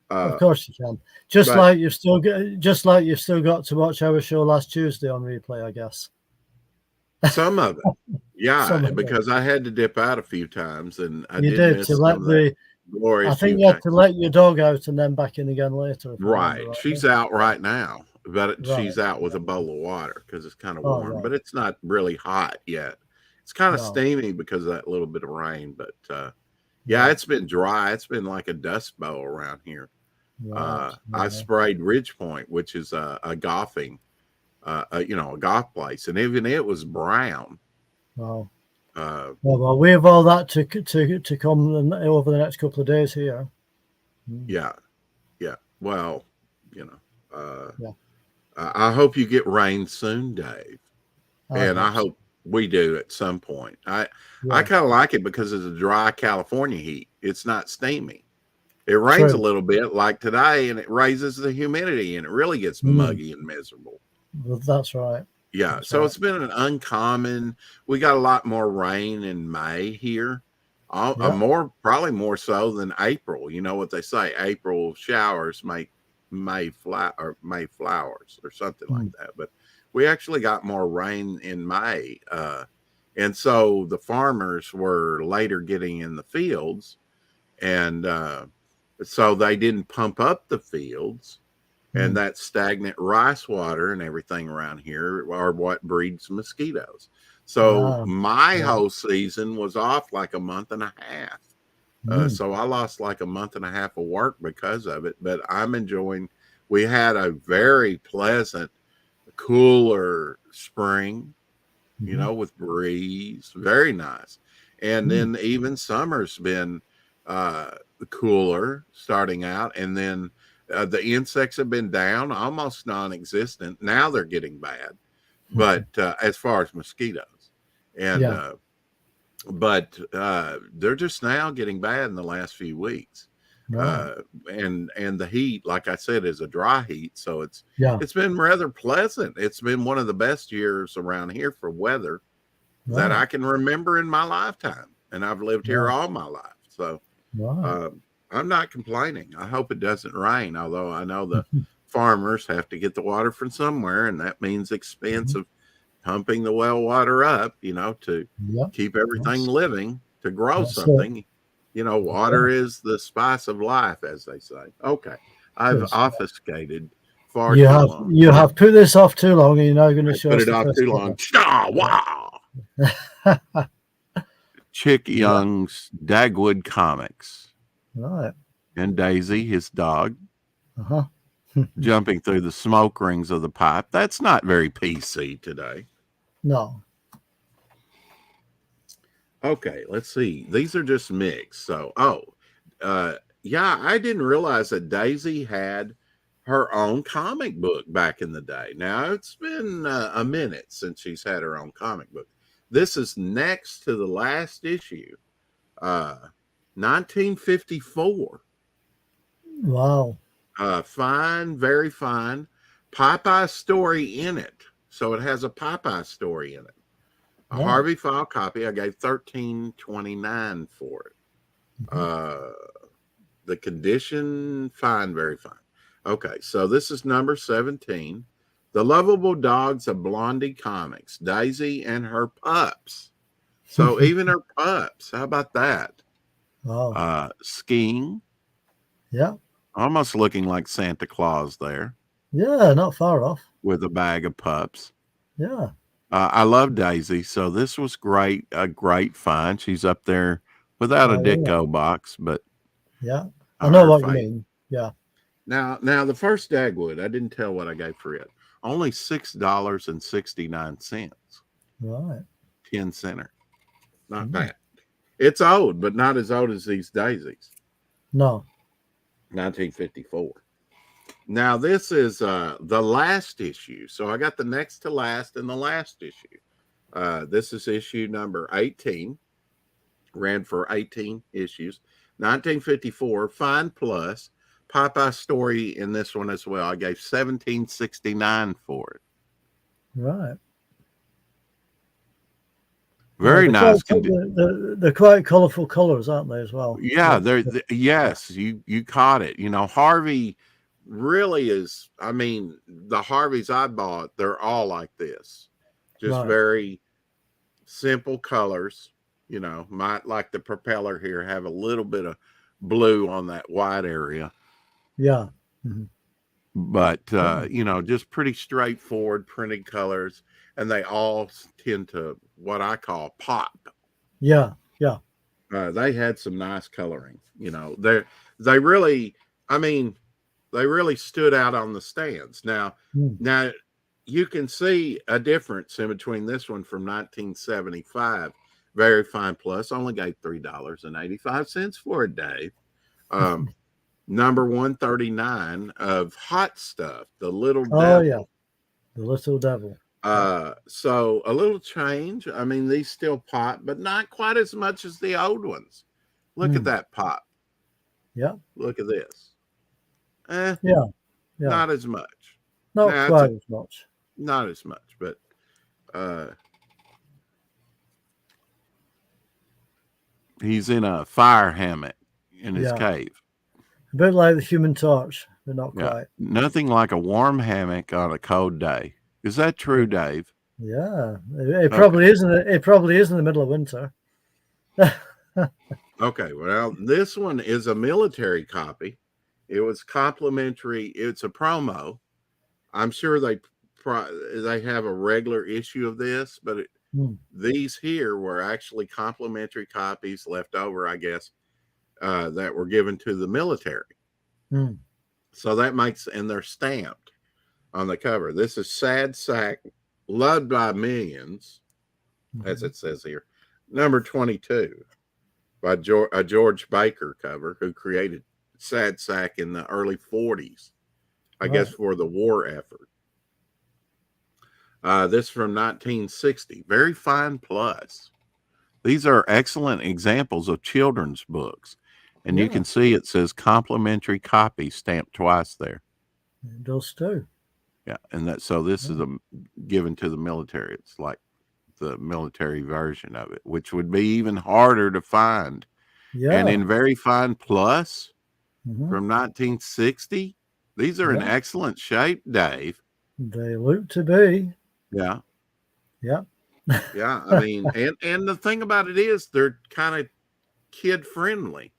Of course you can. Just like you've still got to watch our show last Tuesday on replay, I guess. Some of it, because I had to dip out a few times, and I you did to let the glorious. I think you had to let your dog out and then back in again later. Right, she's out right now. But she's out with a bowl of water because it's kind of warm, but it's not really hot yet. It's kind of steamy because of that little bit of rain. But it's been dry. It's been like a dust bowl around here. I sprayed Ridgepoint, which is a golfing, a golf place, and even it was brown. Wow. Well, we have all that to come over the next couple of days here. Yeah. Well, I hope you get rain soon, Dave. And I hope we do at some point. I kind of like it because it's a dry California heat. It's not steamy. It rains a little bit like today, and it raises the humidity, and it really gets muggy and miserable. Well, that's right. Yeah, That's so right. it's been an uncommon. We got a lot more rain in May here. Probably more so than April. You know what they say? April showers make May flowers or something like that. But we actually got more rain in May, and so the farmers were later getting in the fields, and so they didn't pump up the fields. And that stagnant rice water and everything around here are what breeds mosquitoes. So my whole season was off like a month and a half. So I lost like a month and a half of work because of it. But I'm enjoying. We had a very pleasant, cooler spring, you know, with breeze, very nice. And then even summer's been cooler starting out, and then the insects have been down, almost non-existent. Now they're getting bad, but as far as mosquitoes, and but they're just now getting bad in the last few weeks. And the heat, like I said, is a dry heat, so it's been rather pleasant. It's been one of the best years around here for weather that I can remember in my lifetime, and I've lived here all my life. So I'm not complaining. I hope it doesn't rain, although I know the farmers have to get the water from somewhere, and that means expense of pumping the well water up, you know, to keep everything living, to grow something. You know, water is the spice of life, as they say. Okay, I've obfuscated far too long. You have put this off too long, and you're now going to show put us it off too long. Wow. Chick Young's Dagwood Comics. Right. And Daisy, his dog, jumping through the smoke rings of the pipe. That's not very PC today. No. Okay, let's see. These are just mixed. So, I didn't realize that Daisy had her own comic book back in the day. Now, it's been a minute since she's had her own comic book. This is next to the last issue, 1954. Wow. Fine, very fine. Popeye story in it. So it has a Popeye story in it. A Harvey file copy. I gave $13.29 for it. The condition, fine, very fine. Okay, so this is number 17. The Lovable Dogs of Blondie Comics, Daisy and her pups. So even her pups, how about that? Wow. Skiing. Yeah. Almost looking like Santa Claus there. Yeah, not far off. With a bag of pups. Yeah. I love Daisy, so this was great, a great find. She's up there without a Ditko box, but I know what you mean. Yeah. Now the first Dagwood, I didn't tell what I gave for it. Only $6.69. Right. 10 center. Not bad. It's old, but not as old as these daisies. No. 1954. Now this is the last issue. So I got the next to last and the last issue. This is issue number 18. Ran for 18 issues. 1954, Fine Plus. Popeye story in this one as well. I gave $17.69 for it. Right. Very nice. They're quite colorful colors, aren't they, as well? Yeah, yes, you caught it. You know, Harvey really is. I mean, the Harveys I bought, they're all like this. Just very simple colors. You know, might like the propeller here have a little bit of blue on that white area. Yeah. But you know, just pretty straightforward printed colors, and they all tend to what I call pop. Yeah. They had some nice coloring. You know, they really, I mean, they really stood out on the stands. Now you can see a difference in between this one from 1975. Very Fine Plus, only gave $3.85 for it, Dave. Number 139 of Hot Stuff, the little devil. The Little Devil. So a little change. I mean, these still pop, but not quite as much as the old ones. Look at that pop. Yeah. Look at this. Yeah. Not as much. Not quite as much. Not as much, but he's in a fire hammock in his cave. A bit like the Human Torch, but not quite. Nothing like a warm hammock on a cold day. Is that true, Dave? Yeah, it probably isn't. It probably is in the middle of winter. Okay, well, this one is a military copy. It was complimentary. It's a promo. I'm sure they have a regular issue of this, but these here were actually complimentary copies left over, I guess, that were given to the military. So that makes, and they're stamped on the cover. This is Sad Sack, Loved by Millions, as it says here, number 22, by George Baker cover, who created Sad Sack in the early 40s, I guess, for the war effort. This from 1960, very fine plus. These are excellent examples of children's books. And you can see it says complimentary copy stamped twice there. It does too. Yeah, and that so this is given to the military. It's like the military version of it, which would be even harder to find. Yeah. And in very fine plus from 1960, these are in excellent shape, Dave. They look to be. Yeah. Yeah. Yeah, I mean, and the thing about it is they're kind of kid friendly.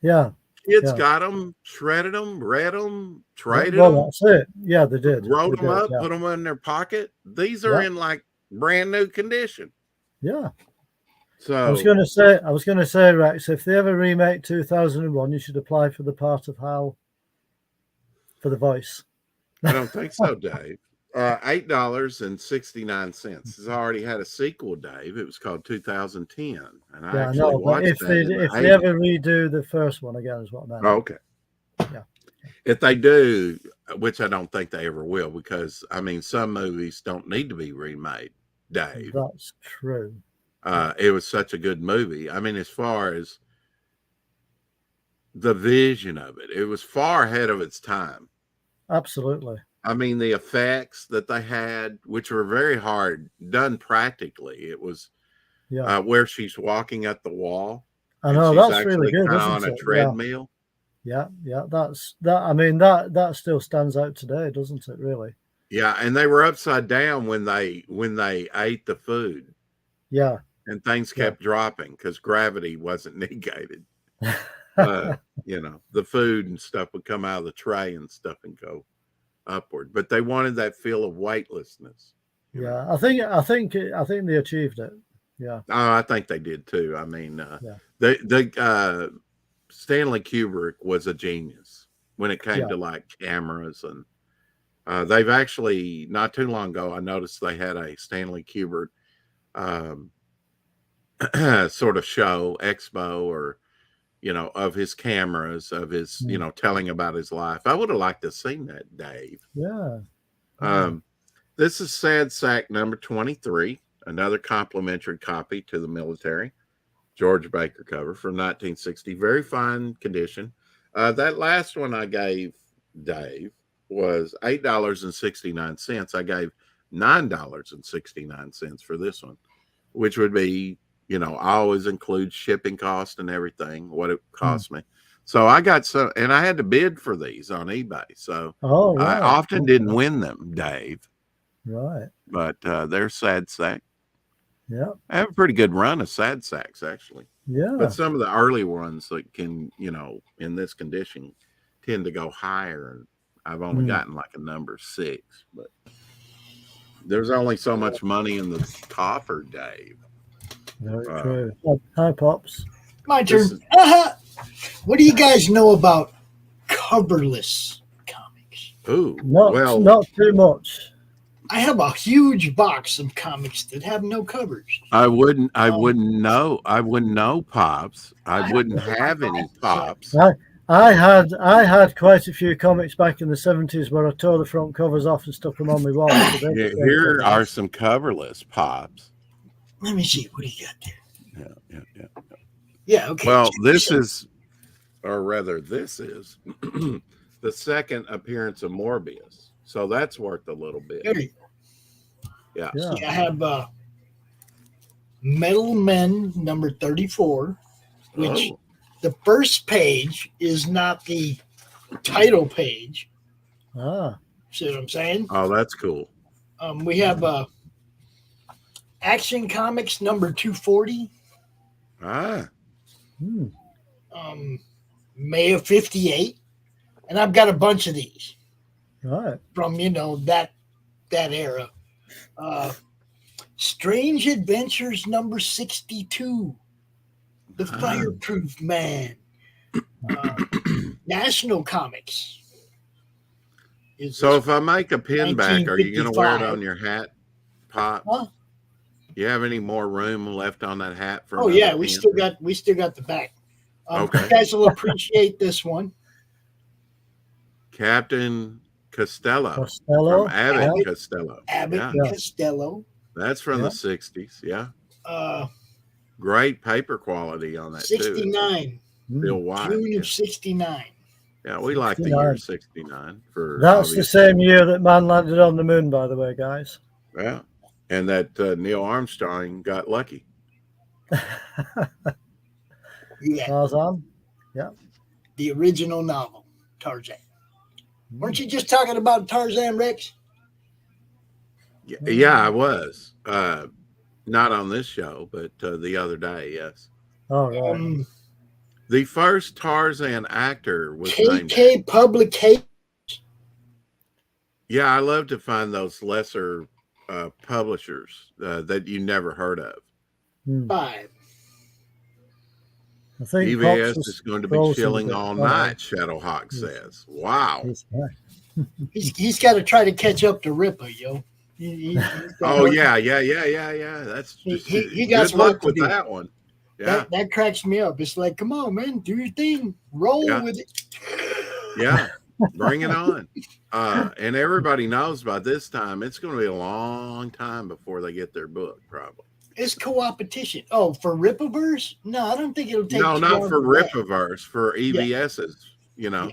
Yeah. Kids got them, shredded them, read them, traded them. That's it. Yeah, they did. Wrote them up, put them in their pocket. These are in like brand new condition. Yeah. So I was going to say, Rex, if they ever remake 2001, you should apply for the part of Hal for the voice. I don't think so, Dave. $8.69. It's already had a sequel, Dave. It was called 2010, and I actually watched if they ever redo the first one again, is what I meant. Oh, okay. Yeah. If they do, which I don't think they ever will, because I mean, some movies don't need to be remade, Dave. That's true. It was such a good movie. I mean, as far as the vision of it, it was far ahead of its time. Absolutely. I mean, the effects that they had, which were very hard, done practically. It was where she's walking up the wall. I know, that's really good, isn't on a treadmill. Yeah. That's that. I mean, that still stands out today, doesn't it? Really? Yeah, and they were upside down when they ate the food. Yeah, and things kept dropping because gravity wasn't negated. You know, the food and stuff would come out of the tray and stuff and go upward, but they wanted that feel of weightlessness. Yeah, I think they achieved it. Yeah, I think they did too. I mean, the Stanley Kubrick was a genius when it came to like cameras, and they've actually not too long ago I noticed they had a Stanley Kubrick sort of show, expo, or of his cameras, of his, telling about his life. I would have liked to have seen that, Dave. Yeah. This is Sad Sack number 23, another complimentary copy to the military. George Baker cover from 1960. Very fine condition. That last one I gave Dave was $8.69. I gave $9.69 for this one, which would be, I always include shipping cost and everything, what it cost me. So I got some, and I had to bid for these on eBay. So I often didn't win them, Dave. Right. But they're Sad Sack. Yeah. I have a pretty good run of Sad Sacks, actually. Yeah. But some of the early ones that can, in this condition tend to go higher. And I've only gotten like a number 6. But there's only so much money in the coffer, Dave. Very true. Hi, Pops. My turn. What do you guys know about coverless comics? Ooh, not too much. I have a huge box of comics that have no covers. I wouldn't know, Pops. I wouldn't have any Pops. I had quite a few comics back in the 70s where I tore the front covers off and stuck them on my wall. Here are some coverless pops. Let me see. What do you got there? Yeah. Yeah, okay. Well, this is the second appearance of Morbius. So that's worth a little bit. There you go. Yeah. See, I have Metal Men number 34, which the first page is not the title page. See what I'm saying? Oh, that's cool. We have Action Comics number 240. May of 58. And I've got a bunch of these. From, that era. Strange Adventures number 62. The Fireproof Man. National Comics. So if I make a pin back, are you going to wear it on your hat, Pop? Huh? You have any more room left on that hat for? Oh yeah, we still got the back. Okay. You guys will appreciate this one. Captain Costello from Abbott Costello. Abbott Costello. That's from the 60s. Yeah. Great paper quality on that 69. Too. Bill White. June of 69. Yeah, we like the year 69 for. That's the same year that man landed on the moon, by the way, guys. Yeah, and that Neil Armstrong got lucky. Tarzan. Yeah. The original novel, Tarzan. Weren't you just talking about Tarzan, Rex? Yeah, I was. Not on this show, but the other day, yes. Oh, right. The first Tarzan actor was KK Publications. Yeah, I love to find those lesser publishers that you never heard of. 5. I think EVS is going to be chilling all night, Shadowhawk says. Wow. He's got to try to catch up to Ripper, yo. Oh, yeah. That's he got good luck with that one. Yeah. That cracks me up. It's like, come on, man, do your thing. Roll with it. Yeah, bring it on. And everybody knows by this time, it's going to be a long time before they get their book, probably. It's co-opetition. Oh, for Rippaverse? No, I don't think it'll take. No, not for Rippaverse. For EVS's, Yeah.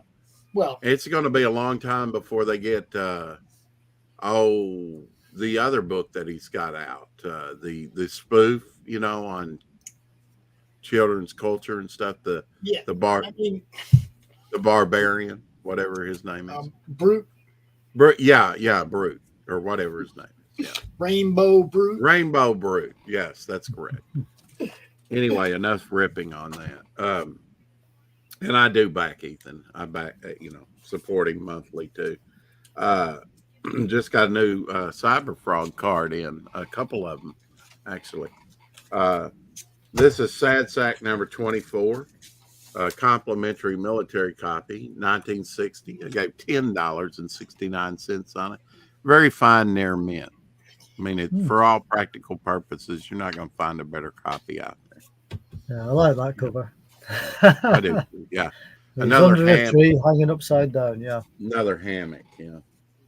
Well, it's going to be a long time before they get. The other book that he's got out, the spoof, on children's culture and stuff. The barbarian, whatever his name is. Brute. Yeah, Brute, or whatever his name is. Yeah. Rainbow Brute. Yes, that's correct. Anyway, enough ripping on that. And I do back Ethan. I back, supporting monthly too. Just got a new Cyber Frog card in, a couple of them, actually. This is Sad Sack number 24, complimentary military copy, 1960. I gave $10.69 on it. Very fine near mint. I mean, for all practical purposes, you're not going to find a better copy out there. Yeah, I like that cover. I do, yeah. Another under a tree hanging upside down, yeah. Another hammock, yeah.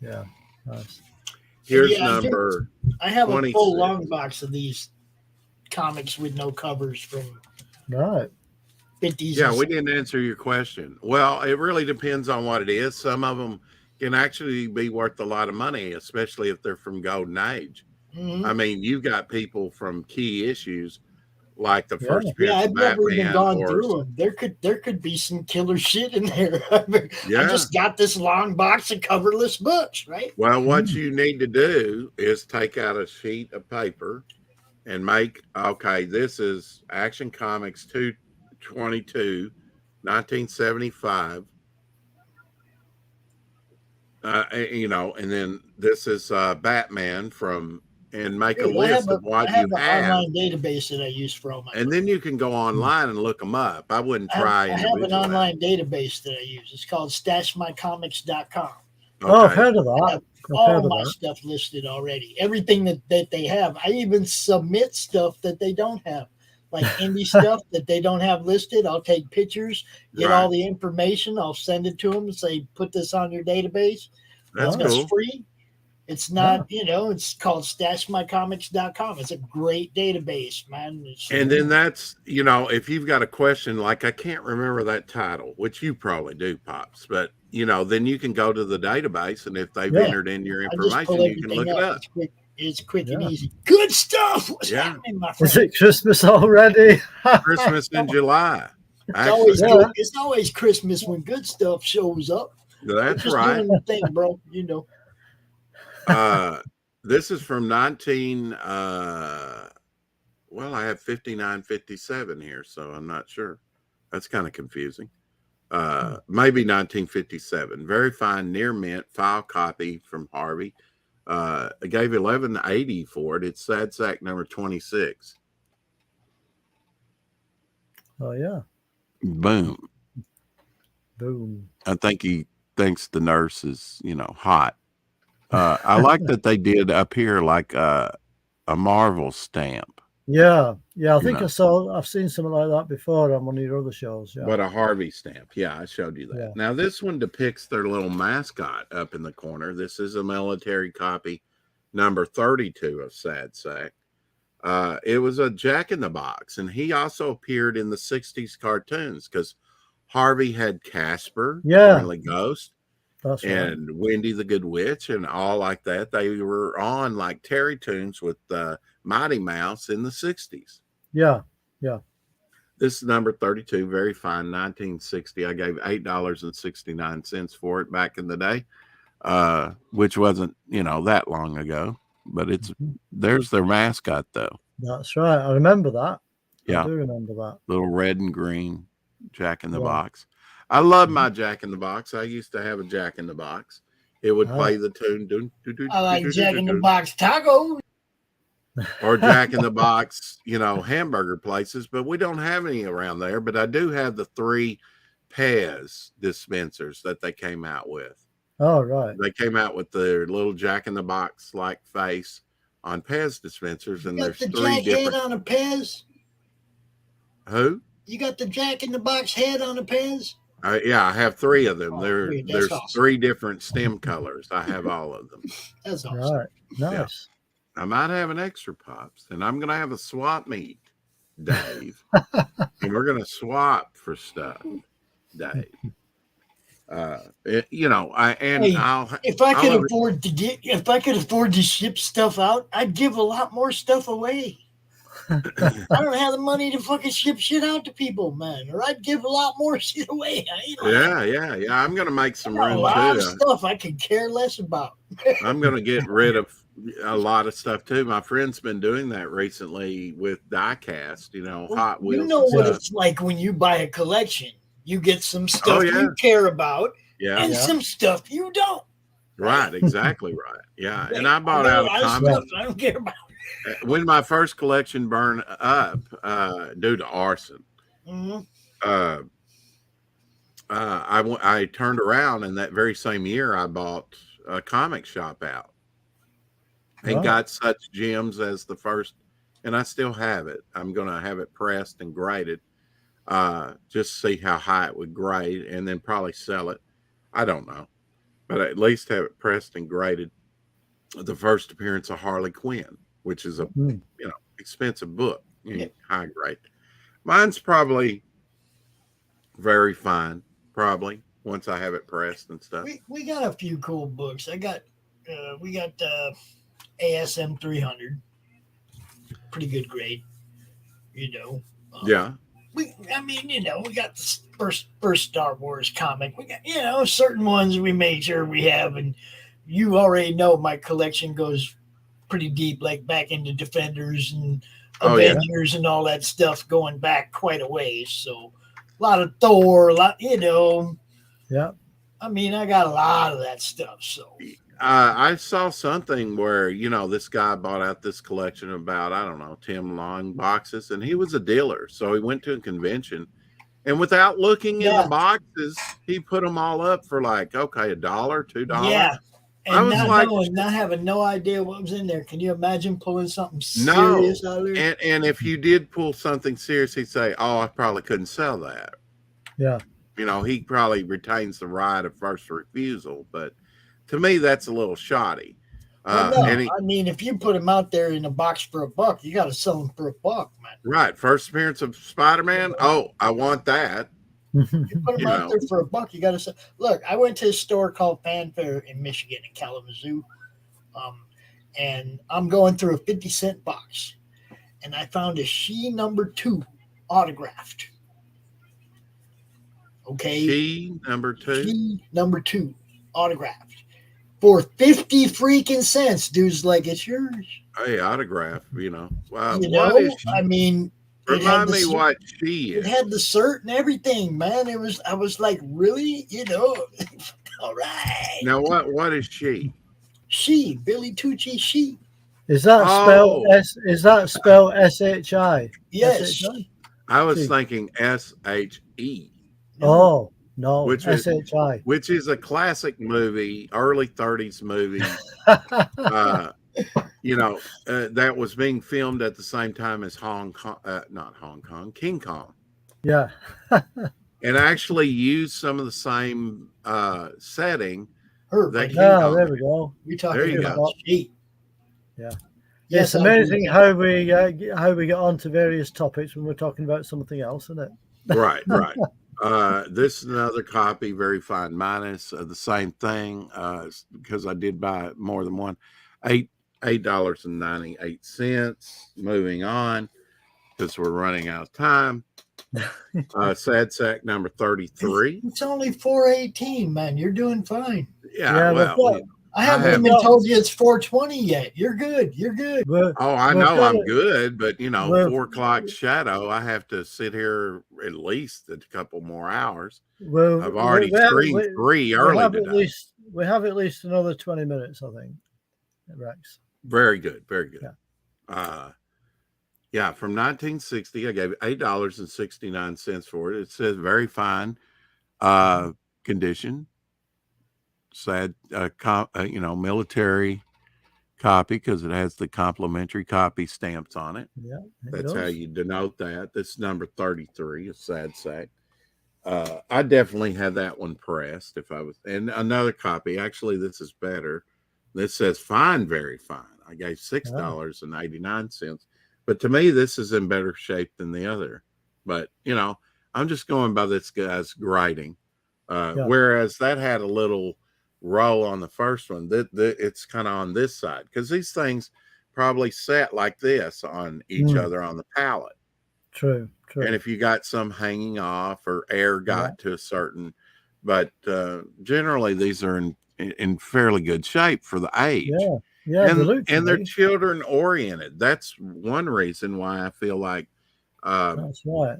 Yeah, nice. Here's number I have 26. a full long box of these comics with no covers from 50s. Yeah, we didn't answer your question. Well, it really depends on what it is. Some of them can actually be worth a lot of money, especially if they're from Golden Age. Mm-hmm. I mean, you've got people from key issues like the first I've never even gone or, through them. There could be some killer shit in there. I just got this long box of coverless books, right? Well, what you need to do is take out a sheet of paper and make, this is Action Comics 222, 1975. And then this is Batman and make a list of what you have. I have an online database that I use for all my and then you can go online and look them up. I wouldn't try. I have an online database that I use. It's called StashMyComics.com. Okay. Oh, I've heard of that. I have all my stuff listed already. Everything that they have. I even submit stuff that they don't have. like indie stuff that they don't have listed. I'll take pictures, get all the information. I'll send it to them and say, put this on your database. That's It's cool. free. It's not, it's called stashmycomics.com. It's a great database, man. And then that's, if you've got a question, like I can't remember that title, which you probably do, Pops, but, then you can go to the database, and if they've entered in your information, you can look it up. It's quick and easy. Good stuff. What's happening, my friend? Is it Christmas already? Christmas in July. It's always Christmas when good stuff shows up. That's just right. Doing the thing, bro. This is from I have 5957 here, so I'm not sure. That's kind of confusing. Maybe 1957. Very fine near mint file copy from Harvey. I gave 1180 for it. It's sad sack number 26. Oh yeah. Boom. I think he thinks the nurse is, hot. I like that they did up here like a Marvel stamp. Yeah. I think I've seen something like that before on one of your other shows. Yeah. But a Harvey stamp. Yeah, I showed you that. Yeah. Now this one depicts their little mascot up in the corner. This is a military copy, number 32 of Sad Sack. It was a Jack in the Box, and he also appeared in the 60s cartoons because Harvey had Casper, Friendly Ghost. That's and Wendy the Good Witch and all like that. They were on like Terry Toons with Mighty Mouse in the 60s. Yeah. This is number 32, very fine, 1960. I gave $8.69 for it back in the day, which wasn't, that long ago. But there's their mascot, though. That's right. I remember that. Yeah. I do remember that. Little red and green Jack in the Box. I love my Jack in the Box. I used to have a Jack in the Box. It would play the tune. I like Jack in the Box taco. Or Jack in the Box, hamburger places, but we don't have any around there. But I do have the 3 Pez dispensers that they came out with. Oh, right. They came out with their little Jack in the Box like face on Pez dispensers, and there's 3 Jack different. Head on a Pez? Who? You got the Jack in the Box head on a Pez? Yeah, I have 3 of them. There's awesome. 3 different stem colors. I have all of them. That's awesome. Right. Nice. Yeah. I might have an extra, Pops, and I'm going to have a swap meet, Dave. And we're going to swap for stuff, Dave. If I could afford to ship stuff out, I'd give a lot more stuff away. I don't have the money to fucking ship shit out to people, man. Or I'd give a lot more shit away. Yeah. I'm going to make some room a lot too. of stuff I could care less about. I'm going to get rid of a lot of stuff too. My friend's been doing that recently with diecast, Hot Wheels. You know what it's like when you buy a collection. You get some stuff you care about, and some stuff you don't. Right, exactly right. Yeah, and I bought out a comic. Stuff I don't care about. When my first collection burned up due to arson, I turned around, and that very same year I bought a comic shop out and got such gems as the first, and I still have it. I'm going to have it pressed and graded, just see how high it would grade, and then probably sell it. I don't know, but at least have it pressed and graded. The first appearance of Harley Quinn, which is a expensive book, high grade. Mine's probably very fine, probably once I have it pressed and stuff. We got a few cool books. We got ASM 300, pretty good grade. Yeah. We got the first Star Wars comic. We got certain ones we made sure we have, and you already know my collection goes pretty deep, like back into Defenders and Avengers and all that stuff, going back quite a ways. So a lot of Thor, Yeah. I mean, I got a lot of that stuff. So I saw something where, this guy bought out this collection of about, 10 long boxes, and he was a dealer. So he went to a convention, and without looking in the boxes, he put them all up for like, $1, $2. Yeah. I was not having no idea what was in there. Can you imagine pulling something no. serious out of there? And if you did pull something serious, he'd say, "Oh, I probably couldn't sell that." Yeah. You know, he probably retains the right of first refusal, but to me, that's a little shoddy. Well, no, I mean, if you put him out there in a box for $1, you got to sell him for $1, man. Right. First appearance of Spider-Man. Oh, I want that. You put him out there for $1, you got to sell. Look, I went to a store called Fanfare in Michigan, in Kalamazoo, and I'm going through a 50-cent box, and I found a She #2 autographed. Okay. She #2. She #2 autographed for 50 freaking cents. Dude's like, it's yours. Hey, autograph. You know. Wow. You know, I mean, remind me what she is. It had the shirt and everything, man. I was like, really? You know, all right. Now, what is she? She, Billy Tucci, she. Is that spelled Is that spelled SHI? Yes. SHI? I was thinking SHE. Oh no, which SHI, which is a classic movie, early 30s movie. You know, that was being filmed at the same time as King Kong. Yeah. And actually used some of the same setting. There we go. We talking about sheep. Yeah. Yes, it's amazing how we get onto various topics when we're talking about something else, isn't it? Right. This is another copy, very fine minus, the same thing, because I did buy more than one. $8.98. Moving on, because we're running out of time. Sad sack number 33. It's only $4.18, man. You're doing fine. Yeah, well, I haven't even told you it's $4.20 yet. You're good. You're good. I know I'm good, but you know, 4 o'clock shadow. I have to sit here at least a couple more hours. Well, I've already screened 3 early today. We have at least another 20 minutes, I think. Rex. Very good. Very good. Yeah. From 1960, I gave $8.69 for it. It says very fine condition. Sad, military copy, because it has the complimentary copy stamps on it. Yeah, that's how you denote that. This number 33, a sad sack. I definitely had that one pressed if I was. And another copy. Actually, this is better. This says fine, very fine. I gave $6.89. But to me, this is in better shape than the other. But, you know, I'm just going by this guy's grading. Whereas that had a little row on the first one. It's kind of on this side. Because these things probably set like this on each other on the pallet. True. And if you got some hanging off or air got to a certain... But generally, these are in fairly good shape for the age. And they're children oriented. That's one reason why I feel like that's right.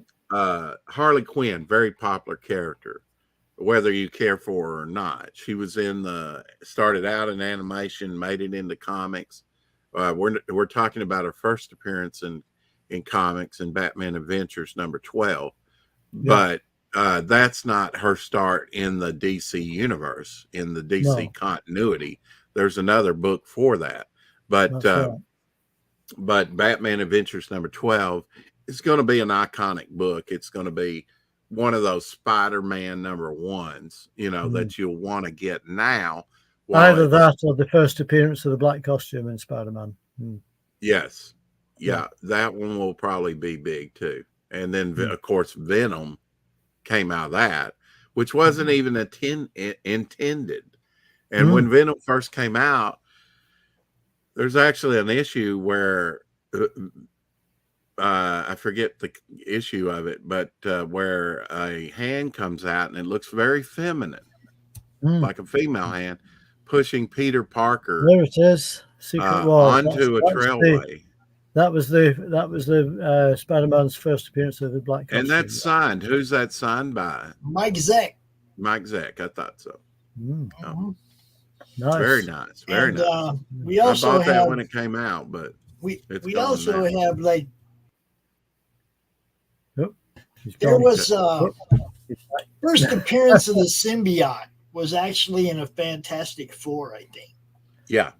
Harley Quinn, very popular character, whether you care for her or not. She was started out in animation, made it into comics. We're talking about her first appearance in comics in Batman Adventures number 12. But that's not her start in the DC universe, in the DC continuity. There's another book for that. But Batman Adventures number 12 is going to be an iconic book. It's going to be one of those Spider-Man number 1s, that you'll want to get now. Either that or the first appearance of the black costume in Spider-Man. Yes. Yeah, that one will probably be big too. And then, of course, Venom came out of that, which wasn't even intended. And when Venom first came out, there's actually an issue where I forget the issue of it, but where a hand comes out and it looks very feminine, like a female hand, pushing Peter Parker. There it is. Secret Wars. Onto a trailway. That was the Spider-Man's first appearance of the black costume. And that's signed. Who's that signed by? Mike Zeck. Mike Zeck. I thought so. Nice. Very nice. Very nice. We also I bought that when it came out, but we also have like there was first appearance of the symbiote was actually in a Fantastic Four, I think. Yeah.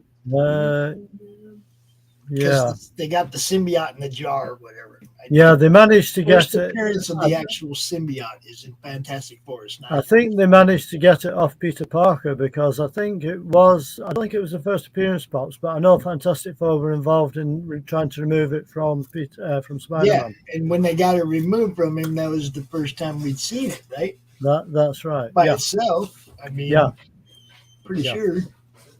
Yeah. They got the symbiote in the jar or whatever. Yeah, they managed to get The it. appearance of the actual symbiote is in Fantastic Four. I think they managed to get it off Peter Parker because I don't think it was the first appearance box, but I know Fantastic Four were involved in trying to remove it from Spider-Man. Yeah, and when they got it removed from him, that was the first time we'd seen it, right? That's right. By itself, I mean, pretty sure.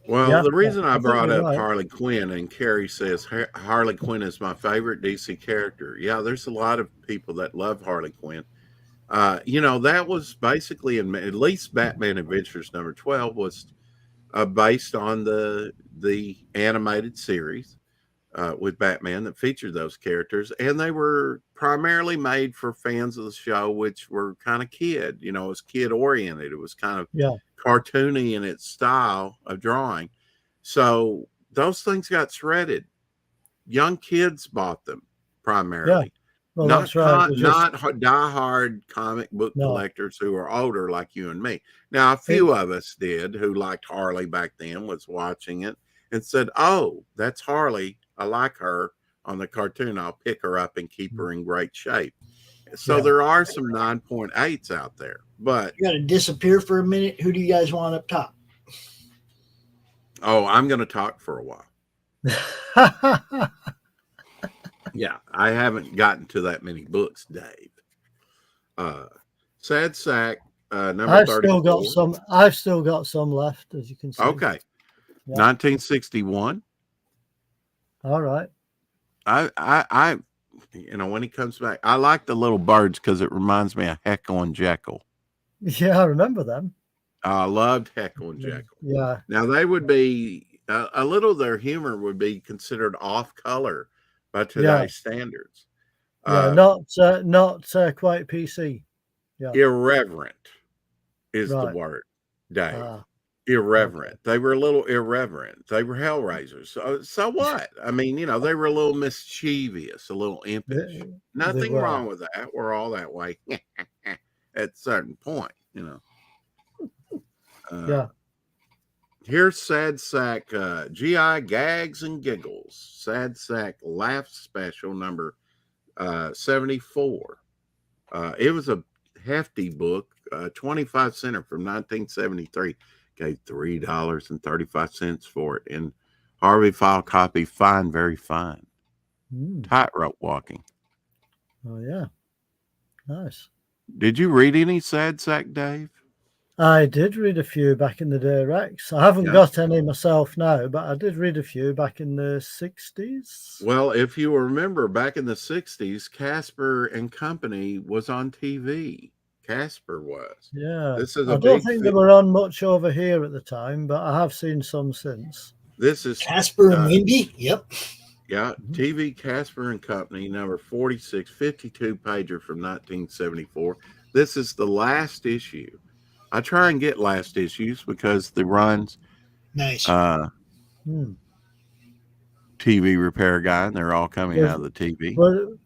Well, the reason I brought up Harley Quinn, and Carrie says Harley Quinn is my favorite DC character. Yeah, there's a lot of people that love Harley Quinn. That was basically, at least Batman Adventures number 12 was based on the animated series with Batman that featured those characters. And they were primarily made for fans of the show, which were kind of kid, it was kid oriented. It was kind of cartoony in its style of drawing. So those things got shredded. Young kids bought them primarily. Yeah. Well, Not that's right. not diehard comic book collectors who are older like you and me. Now, a few of us did who liked Harley back then, was watching it and said, "Oh, that's Harley. I like her on the cartoon. I'll pick her up and keep her in great shape." So there are some 9.8s out there, but you got to disappear for a minute. Who do you guys want up top? Oh, I'm going to talk for a while. Yeah, I haven't gotten to that many books, Dave. Sad Sack, number 34. I've still got some left, as you can see. Okay. Yeah. 1961. All right. I when he comes back, I like the little birds because it reminds me of Heckle and Jekyll. Yeah, I remember them. I loved Heckle and Jekyll. Yeah. Now they would be a little of their humor would be considered off color by today's standards. Yeah, not quite PC. Yeah. Irreverent is the word, Dave. Irreverent. They were a little irreverent. They were Hellraisers. So what? I mean, they were a little mischievous, a little impish. Nothing wrong with that. We're all that way at a certain point, Yeah. Here's Sad Sack, GI Gags and Giggles. Sad Sack Laugh Special number 74. It was a hefty book, 25 center from 1973. Gave $3.35 for it. And Harvey file copy, fine, very fine. Tightrope walking. Oh, yeah. Nice. Did you read any Sad Sack, Dave? I did read a few back in the day, Rex. I haven't got any myself now, but I did read a few back in the 60s. Well, if you remember, back in the 60s, Casper and Company was on TV. Casper was. Yeah. This is I don't think they were on much over here at the time, but I have seen some since. This is Casper and Wendy. Yep. Yeah. TV Casper and Company, number 46, 52 pager from 1974. This is the last issue. I try and get last issues because the runs. Nice. TV repair guy, and they're all coming out of the TV.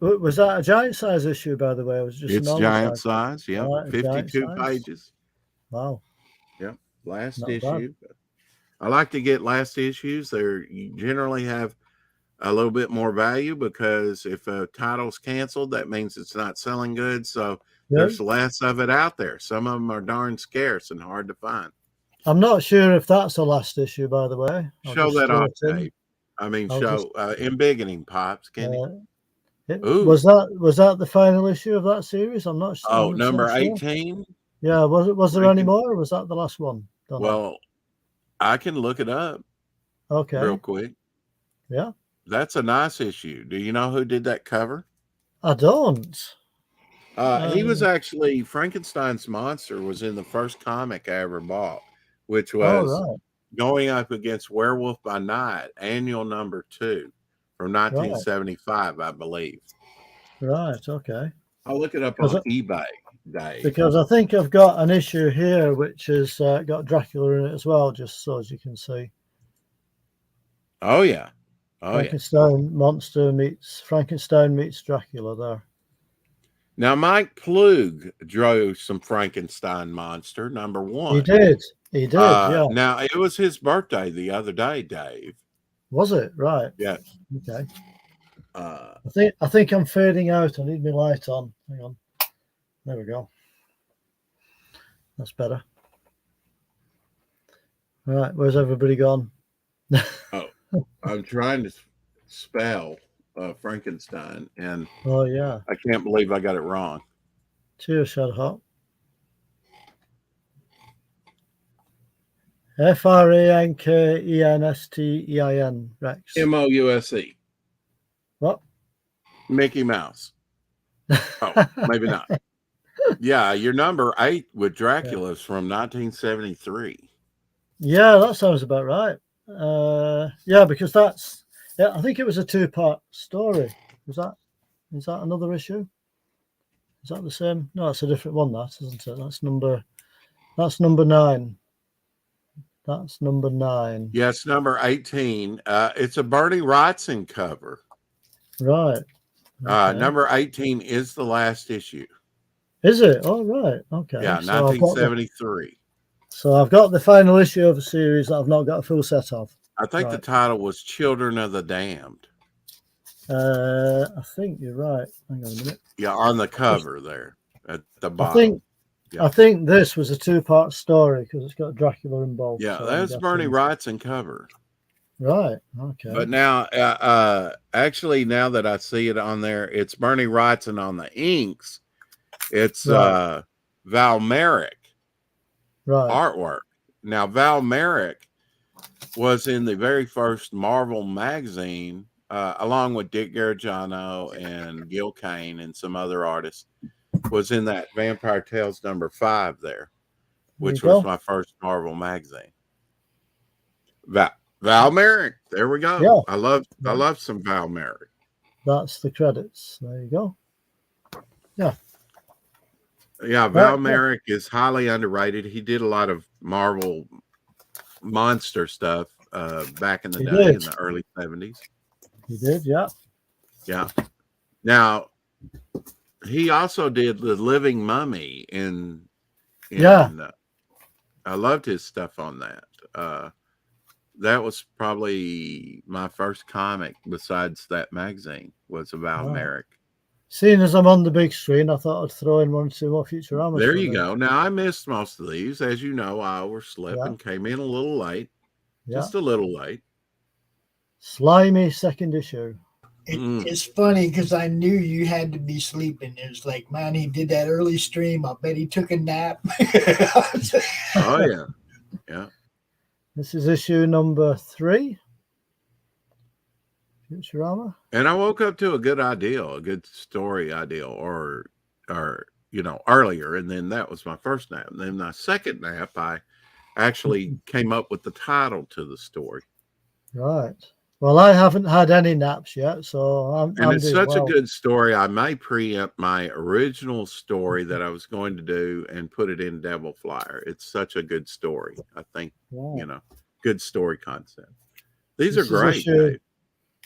Was that a giant size issue, by the way? It was just it's giant size. Yeah, 52 pages. Wow. Yeah, last issue. I like to get last issues. You generally have a little bit more value because if a title's canceled, that means it's not selling good. So there's less of it out there. Some of them are darn scarce and hard to find. I'm not sure if that's the last issue, by the way. Show that off, Dave. I mean, embiggening pops, can you? Was that the final issue of that series? I'm not sure. Oh, number 18? Yeah, was there any more, or was that the last one? Well, I can look it up. Okay. Real quick. Yeah. That's a nice issue. Do you know who did that cover? I don't. He was actually Frankenstein's monster was in the first comic I ever bought, which was going up against Werewolf by Night, annual number 2 from 1975, I believe. Right. Okay. I'll look it up on eBay, Dave. Because I think I've got an issue here which has got Dracula in it as well, just so as you can see. Oh yeah. Frankenstein meets Dracula there. Now, Mike Plug drew some Frankenstein monster, number 1. He did. He did, yeah. Now, it was his birthday the other day, Dave. Was it? Right. Yeah. Okay. I think I'm fading out. I need my light on. Hang on. There we go. That's better. All right. Where's everybody gone? Oh, I'm trying to spell Frankenstein, and Oh, yeah. I can't believe I got it wrong. Cheers, Shadowhawk. Frankenstein, Rex. Mouse. What? Mickey Mouse. Oh, maybe not. Yeah, your number 8 with Dracula's from 1973. Yeah, that sounds about right. Yeah, because I think it was a 2-part story. Is that another issue? Is that the same? No, it's a different one, that, isn't it? That's number 9. That's number 9. Yes, number 18. It's a Bernie Wrightson cover. Right. Okay. Number 18 is the last issue. Is it? Oh, right. Okay. Yeah, So 1973. I've got the final issue of a series that I've not got a full set of. I think the title was Children of the Damned. I think you're right. Hang on a minute. Yeah, on the cover there at the bottom. I think this was a 2-part story because it's got Dracula involved. Yeah, so that's Bernie Wrightson cover. Right. Okay. But now, actually, now that I see it on there, it's Bernie Wrightson on the inks. It's Right. Val Merrick Right. artwork. Now, Val Merrick was in the very first Marvel magazine, along with Dick Gargiano and Gil Kane and some other artists, was in that Vampire Tales number 5 there, which was my first Marvel magazine. Val Merrick. There we go. Yeah. I love some Val Merrick. That's the credits. There you go. Yeah. Yeah, Val Merrick is highly underrated. He did a lot of Marvel monster stuff back in the day, in the early 70s. He did, yeah. Yeah. Now, he also did The Living Mummy in I loved his stuff on that. That was probably my first comic besides that magazine was a Val Merrick. Seeing as I'm on the big screen, I thought I'd throw in 1 or 2 more Futurama. There you go. Now, I missed most of these. As you know, I overslept and came in a little late. Yeah. Just a little late. Slimy second issue. It's funny because I knew you had to be sleeping. It was like, man, he did that early stream. I bet he took a nap. Oh, yeah. Yeah. This is issue number 3. Futurama. And I woke up to a good idea, a good story idea, or earlier, and then that was my first nap. And then my second nap, I actually came up with the title to the story. Right. Well, I haven't had any naps yet, so it's such a good story. I may preempt my original story that I was going to do and put it in Devil Flyer. It's such a good story. I think, good story concept. These are great, Dave.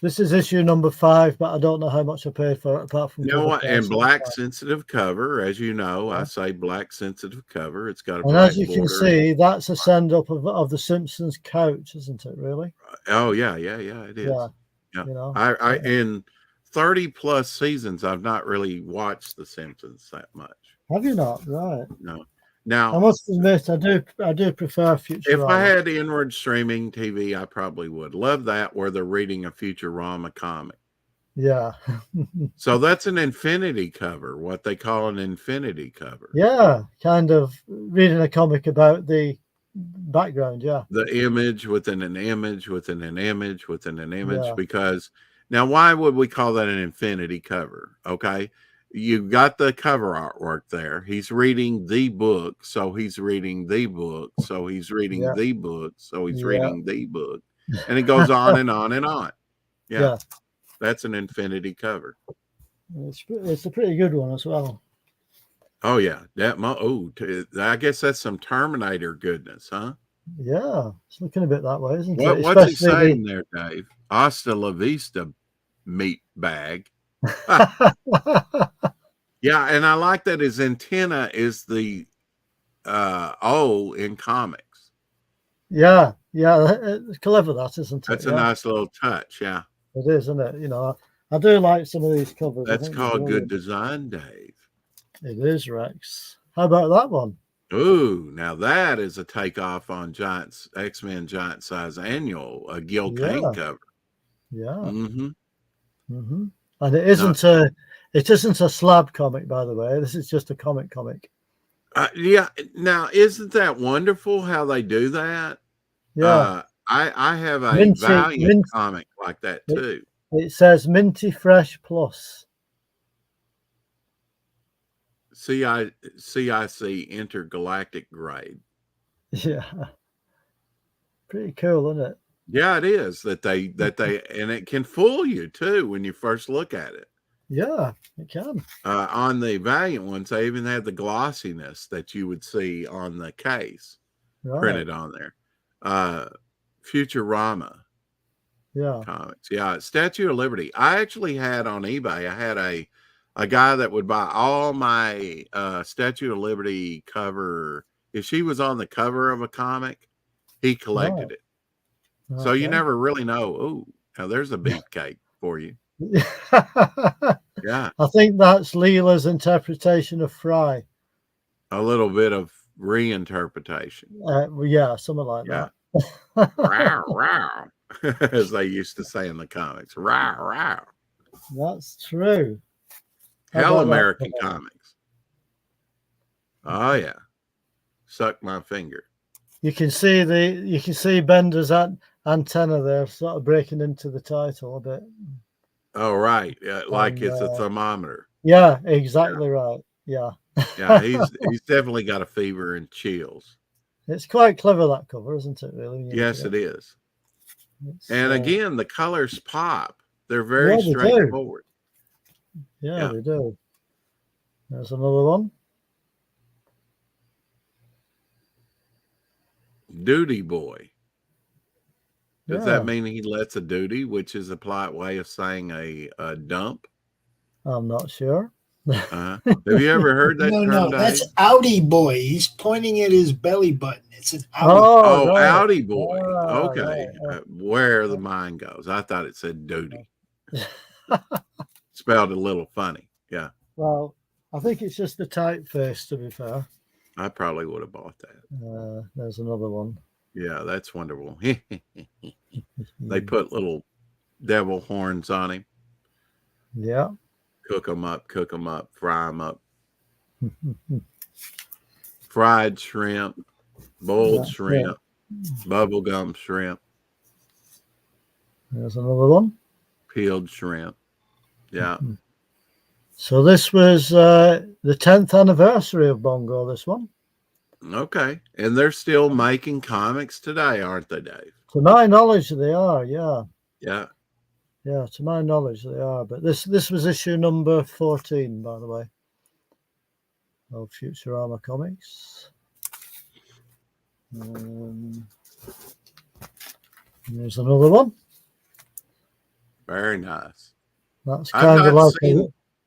This is issue number 5, but I don't know how much I paid for it apart from. You know what? And black sensitive cover, as you know, I say black sensitive cover. It's got a. And as you can see, that's a send up of the Simpsons couch, isn't it? Really? Oh yeah, it is. Yeah. Yeah. You know, I in 30 plus seasons, I've not really watched The Simpsons that much. Have you not? Right. No. Now, I must admit, I do prefer Futurama. If I had inward streaming TV, I probably would love that where they're reading a Futurama comic. Yeah. So that's an infinity cover, what they call an infinity cover. Yeah, kind of reading a comic about the background. Yeah. The image within an image within an image within an image. Yeah. Because now, why would we call that an infinity cover? Okay. You got the cover artwork there. He's reading the book, so he's reading the book, so he's reading the book, so he's reading the book, and it goes on and on and on. Yeah, that's an infinity cover. It's a pretty good one as well. Oh yeah, I guess that's some Terminator goodness, huh? Yeah, it's looking a bit that way, isn't it? What's he saying there, Dave? Hasta la vista, meat bag. Yeah, and I like that his antenna is the O in comics. Yeah, it's clever, that, isn't it? That's a nice little touch. Yeah. It is, isn't it? You know, I do like some of these covers. I That's think they're called good brilliant. design, Dave. It is, Rex. How about that one? Ooh, now that is a takeoff on Giants X-Men Giant Size Annual, a Gil Kane cover. Yeah. Mm-hmm. And it isn't a slab comic, by the way. This is just a comic. Yeah. Now, isn't that wonderful how they do that? Yeah. I have a Valiant comic like that too. It says Minty Fresh Plus. CIC intergalactic grade. Yeah. Pretty cool, isn't it? Yeah, it is that they and it can fool you too when you first look at it. Yeah, it can. On the Valiant ones, they even had the glossiness that you would see on the case printed on there. Futurama comics. Yeah, Statue of Liberty. I actually had on eBay, I had a guy that would buy all my Statue of Liberty cover. If she was on the cover of a comic, he collected it. So you never really know. Oh, now there's a beefcake for you. Yeah. I think that's Leela's interpretation of Fry. A little bit of reinterpretation. Yeah, something like that. Row, row. As they used to say in the comics. Row, row. That's true. Hell, American comics. Oh yeah. Suck my finger. You can see Bender's antenna there, sort of breaking into the title a bit. Oh right, like it's a thermometer. Yeah, exactly right. Yeah. Yeah, he's definitely got a fever and chills. It's quite clever, that cover, isn't it? Really? Yes, it is. And again, the colors pop. They're very straightforward. Yeah, they do. There's another one. Duty boy. Does that mean he lets a duty, which is a polite way of saying a dump? I'm not sure. Have you ever heard that term? No, that's Audi boy. He's pointing at his belly button. It's an Audi. Oh, Audi boy. Okay. Where the mind goes. I thought it said duty. Spelled a little funny. Yeah. Well, I think it's just the typeface, to be fair. I probably would have bought that. There's another one. Yeah, that's wonderful. They put little devil horns on him. Yeah. Cook them up, fry them up. Fried shrimp, boiled shrimp, bubblegum shrimp. There's another one. Peeled shrimp. Yeah. So this was the 10th anniversary of Bongo, this one. Okay. And they're still making comics today, aren't they, Dave? To my knowledge, they are, yeah. Yeah. Yeah, to my knowledge, they are. But this was issue number 14, by the way, of Futurama Comics. There's another one. Very nice. That's kind of like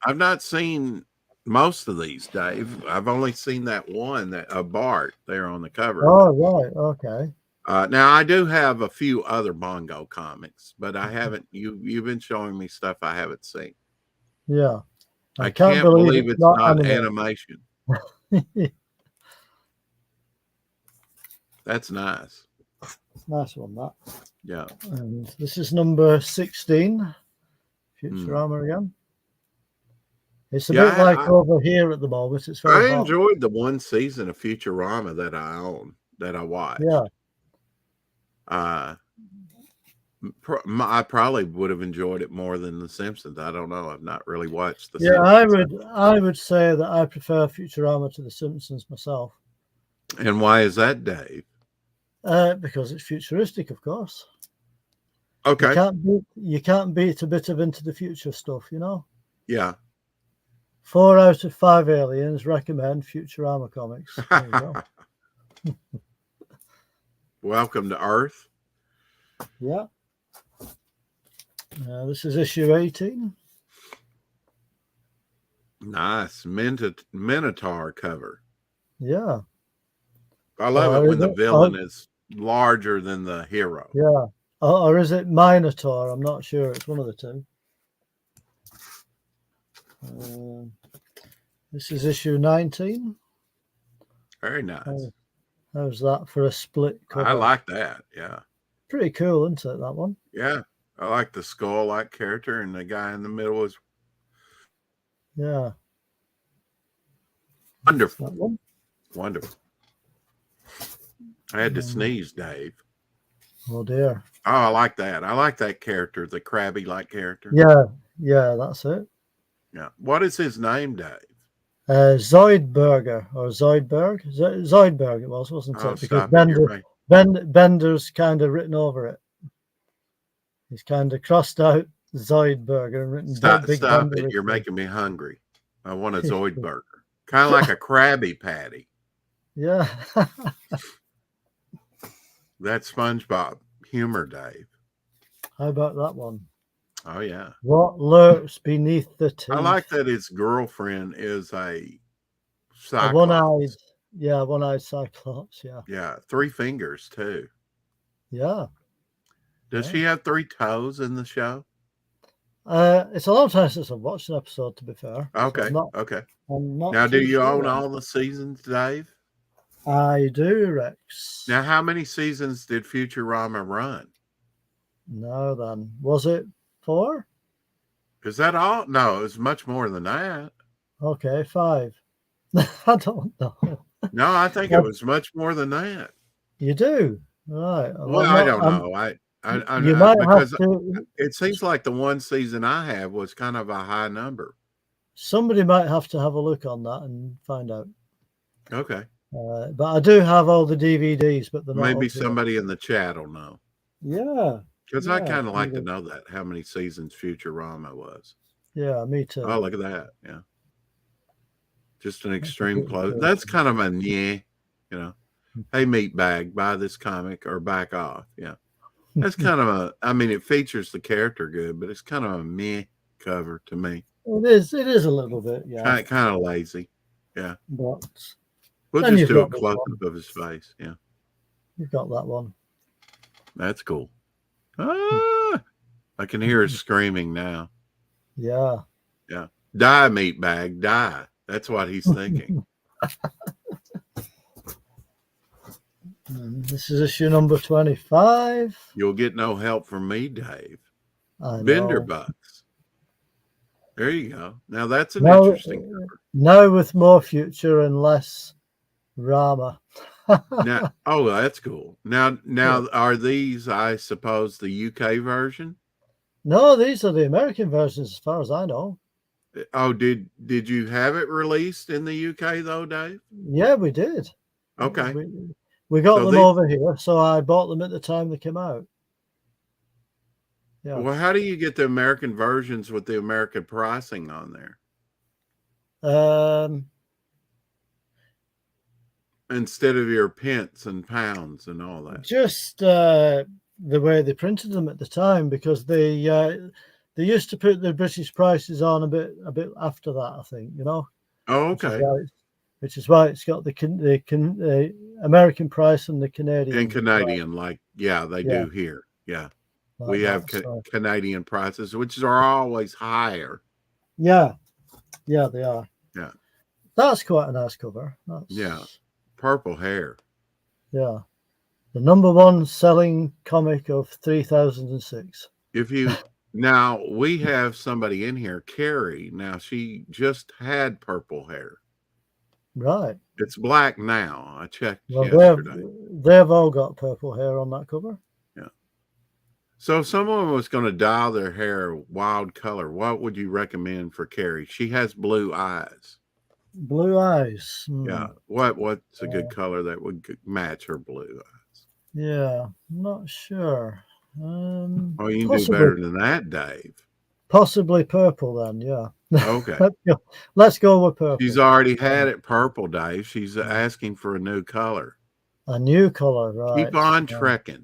I've not seen most of these, Dave. I've only seen that one, that Bart there on the cover. Oh, right. Okay. Now I do have a few other Bongo comics, but I haven't. You've been showing me stuff I haven't seen. Yeah, I can't believe it's not animation. That's nice. Nice one, that. Yeah. And this is number 16, Futurama again. It's a bit like over here at the moment. It's very hot. Enjoyed the one season of Futurama that I own, that I watched. Yeah. I probably would have enjoyed it more than The Simpsons. I don't know. I've not really watched The Simpsons. I would say that I prefer Futurama to The Simpsons myself. And why is that, Dave? Because it's futuristic, of course. Okay. You can't beat a bit of Into the Future stuff, you know? Yeah. 4 out of 5 aliens recommend Futurama comics. There you go. Welcome to Earth. Yeah. This is issue 18. Nice Minotaur cover. Yeah. I love it when the villain is larger than the hero. Yeah. Or is it Minotaur? I'm not sure. It's one of the two. This is issue 19. Very nice. How's that for a split cover? I like that. Yeah. Pretty cool, isn't it, that one? Yeah. I like the skull-like character, and the guy in the middle is Yeah. wonderful. That one? Wonderful. I had to sneeze, Dave. Oh, dear. Oh, I like that. I like that character, the Krabby-like character. Yeah, that's it. Yeah. What is his name, Dave? Zoidberger or Zoidberg. Zoidberg it was, wasn't Oh, it? Because stop it. You're right. Bender's kind of written over it. He's kind of crossed out Zoidberger and written Stop Bender. it. You're making me hungry. I want a Zoidberger. Kind of like a Krabby Patty. Yeah. That's SpongeBob humor, Dave. How about that one? Oh, yeah. What lurks beneath the teeth? I like that his girlfriend is a cyclops. One-eyed cyclops, yeah. Yeah, 3 fingers, too. Yeah. Does she have 3 toes in the show? It's a long time since I've watched an episode, to be fair. Okay, So okay. I'm not Now, do too you sure. own all the seasons, Dave? I do, Rex. Now, how many seasons did Futurama run? No, then. Was it 4? Is that all? No, it was much more than that. Okay, 5. I don't know. No, I think it was much more than that. You do? Right. Well, I don't know. You might because have to. it seems like the one season I have was kind of a high number. Somebody might have to have a look on that and find out. Okay. But I do have all the DVDs, but they're not Maybe up here. somebody in the chat will know. Yeah. Because I Yeah, kind of like to maybe. know that, how many seasons Futurama was. Yeah, me too. Oh, look at that. Yeah. Just an extreme close. That's kind of a yeah, you know. Hey, meatbag, buy this comic or back off. Yeah. That's kind of a, I mean, it features the character good, but it's kind of a meh cover to me. It is a little bit, yeah. Kind of lazy. Yeah. But We'll and just do a you've got close this up of his face. Yeah. you've got that one. That's cool. Ah, I can hear her screaming now. Yeah. Yeah. Die, meatbag, die. That's what he's thinking. This is issue number 25. You'll get no help from me, Dave. I Bender know. bucks. There you go. Now that's an interesting cover. Now with more future and less Rama. Now, oh, that's cool. Now, are these, I suppose, the UK version? No, these are the American versions, as far as I know. Oh, did you have it released in the UK though, Dave? Yeah, we did. Okay. We got So them over here, so I bought them at the time they came out. Yeah. Well, how do you get the American versions with the American pricing on there instead of your pence and pounds and all that? Just the way they printed them at the time, because they used to put the British prices on a bit after that, I think, you know. Oh, okay. Which is why it's got the American price and the Canadian. And Canadian, price. they do here. Yeah. Like We have Canadian prices, which are always higher. Yeah. Yeah, they are. Yeah. That's quite a nice cover. Yeah. Purple hair. Yeah. The number 1 selling comic of 3006. Now we have somebody in here, Carrie. Now she just had purple hair. Right. It's black now. I checked Well, yesterday. they've all got purple hair on that cover. Yeah. So if someone was going to dye their hair wild color, what would you recommend for Carrie? She has blue eyes. Blue eyes. Yeah. What's a good color that would match her blue eyes? Yeah, I'm not sure. Oh, you can do better than that, Dave. Possibly purple then, yeah. Okay. Let's go with purple. She's already had it purple, Dave. She's asking for a new color. A new color, right. Keep on trekking.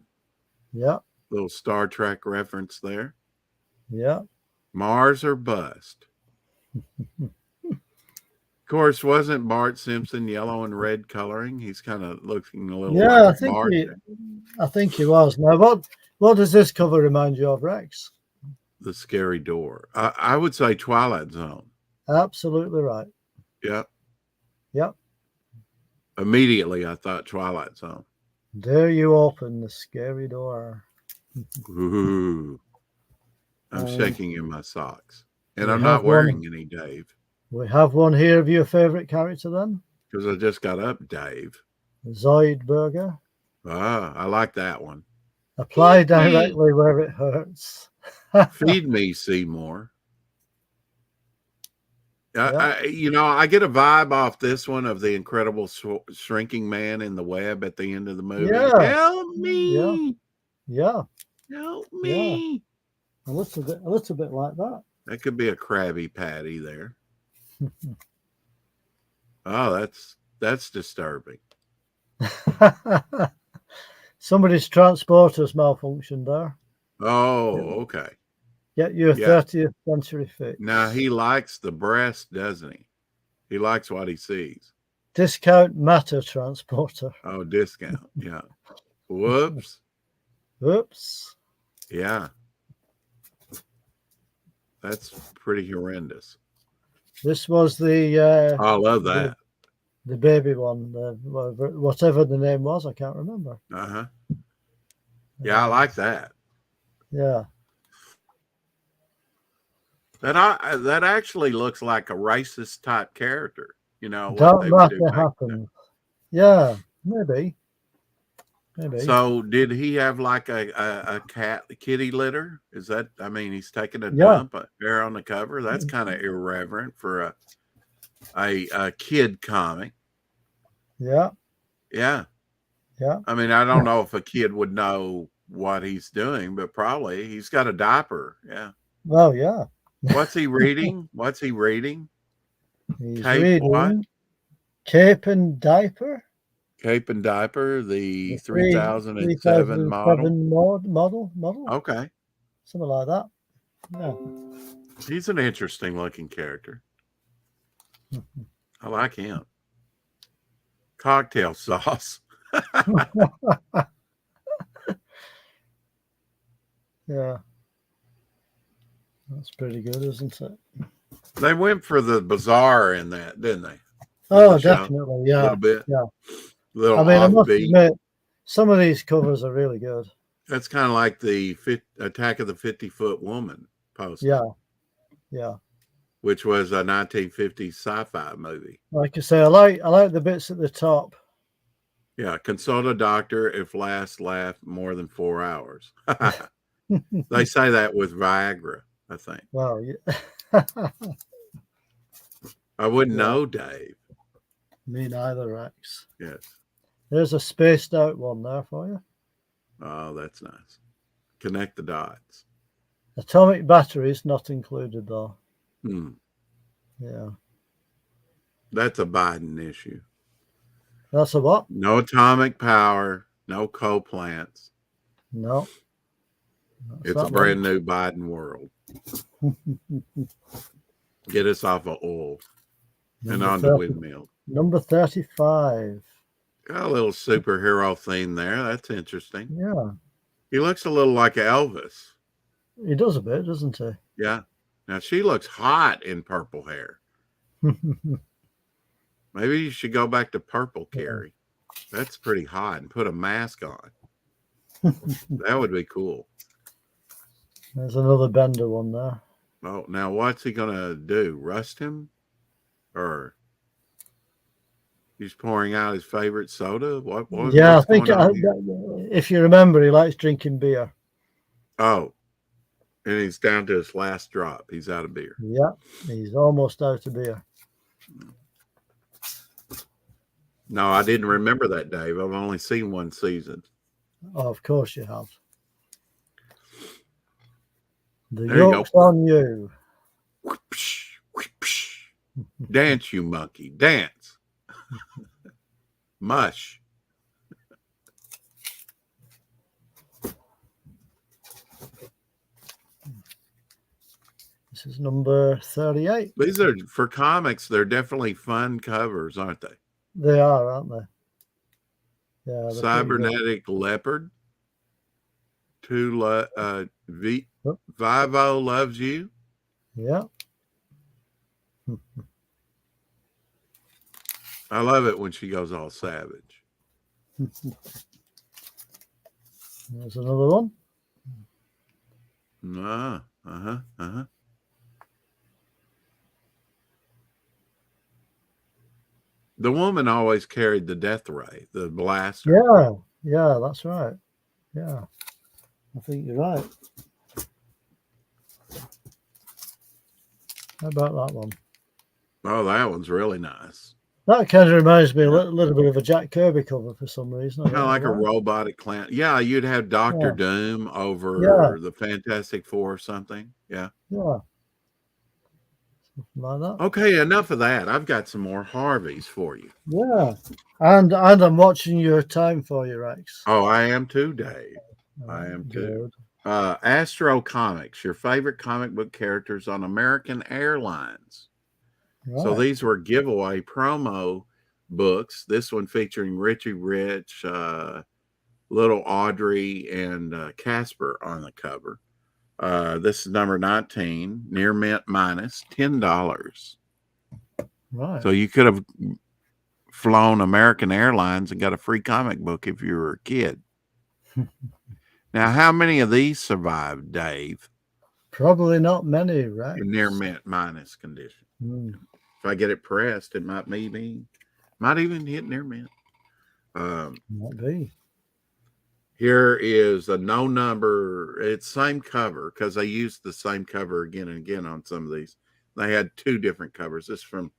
Yeah. Little Star Trek reference there. Yeah. Mars or bust. course, wasn't Bart Simpson yellow and red coloring? He's kind of looking a little Yeah, like Bart. I think he was. Now, what does this cover remind you of, Rex? The Scary Door. I would say Twilight Zone. Absolutely right. Yep. Yep. Immediately, I thought Twilight Zone. Dare you open the scary door? Ooh. I'm shaking in my socks. And we I'm have not wearing one. any, Dave. We have one here of your favorite character then? Because I just got up, Dave. Zoidberger. Ah, I like that one. Apply directly where it hurts. Feed me, Seymour. Yeah. I get a vibe off this one of the incredible shrinking man in the web at the end of the movie. Yeah. Help me. Yeah. Help me. Yeah. A little bit like that. That could be a Krabby Patty there. Oh, that's disturbing. Somebody's transporter's malfunctioned there. Oh, okay. Get your 30th century fix. Now he likes the breast, doesn't he? He likes what he sees. Discount matter transporter. Oh, discount. Yeah. Whoops. Oops. Yeah. That's pretty horrendous. This was the I love that. The baby one, whatever the name was, I can't remember. Uh-huh. Yeah, I like that. Yeah. That actually looks like a racist type character. Don't matter happens. Yeah, maybe. So did he have like a kitty litter? Is that, he's taking a dump there on the cover? That's kind of irreverent for a kid comic. Yeah. Yeah. Yeah. I don't know if a kid would know what he's doing, but probably he's got a diaper. Yeah. Well, yeah. What's he reading? He's Cape reading what? Cape and Diaper. Cape and Diaper, the 3007 model. Okay. Something like that. Yeah. He's an interesting looking character. I like him. Cocktail sauce. Yeah. That's pretty good, isn't it? They went for the bizarre in that, didn't they? Oh, definitely. Yeah. A little bit. Yeah. Little I must offbeat. admit, some of these covers are really good. That's kind of like the Attack of the 50-Foot Woman poster. Yeah. Yeah. Which was a 1950s sci-fi movie. Like I say, I like the bits at the top. Yeah. Consult a doctor if last laugh more than 4 hours. They say that with Viagra, I think. Well, yeah. I wouldn't know, Dave. Me neither, Rex. Yes. There's a spaced out one there for you. Oh, that's nice. Connect the dots. Atomic batteries not included, though. Yeah. That's a Biden issue. That's a what? No atomic power, no coal plants. No. It's a brand new Biden world. Get us off of oil and onto windmills. Number 35. Got a little superhero theme there. That's interesting. Yeah. He looks a little like Elvis. He does a bit, doesn't he? Yeah. Now she looks hot in purple hair. Maybe you should go back to purple, Carrie. That's pretty hot, and put a mask on. That would be cool. There's another Bender one there. Oh, now what's he gonna do? Rust him? Or he's pouring out his favorite soda? Yeah, I think if you remember, he likes drinking beer. Oh, and he's down to his last drop. He's out of beer. Yeah, he's almost out of beer. No, I didn't remember that, Dave. I've only seen one season. Oh, of course you have. The There you yoke's go. on you. Whoopsh, whoopsh. Dance, you monkey. Dance. Mush. This is number 38. These are, for comics, they're definitely fun covers, aren't they? They are, aren't they? Yeah. they're pretty good. Cybernetic Leopard. Vivo Loves You. Yeah. I love it when she goes all savage. There's another one. The woman always carried the death ray, the blaster. Yeah, that's right. Yeah, I think you're right. How about that one? Oh, that one's really nice. That kind of reminds me a little bit of a Jack Kirby cover for some reason. Kind of like a robotic clown. Yeah, you'd have Dr. Doom over the Fantastic Four or something. Yeah. Yeah. Something like that. Okay, enough of that. I've got some more Harveys for you. Yeah. And I'm watching your time for you, Rex. Oh, I am too, Dave. I am too. Astro Comics, your favorite comic book characters on American Airlines. Right. So these were giveaway promo books. This one featuring Richie Rich, little Audrey, and Casper on the cover. This is number 19, near mint minus $10. Right. So you could have flown American Airlines and got a free comic book if you were a kid. Now, how many of these survived, Dave? Probably not many, right? In near mint minus condition. If I get it pressed, it might even hit near mint. Might be. Here is a no number. It's same cover because they used the same cover again and again on some of these. They had two different covers. This is from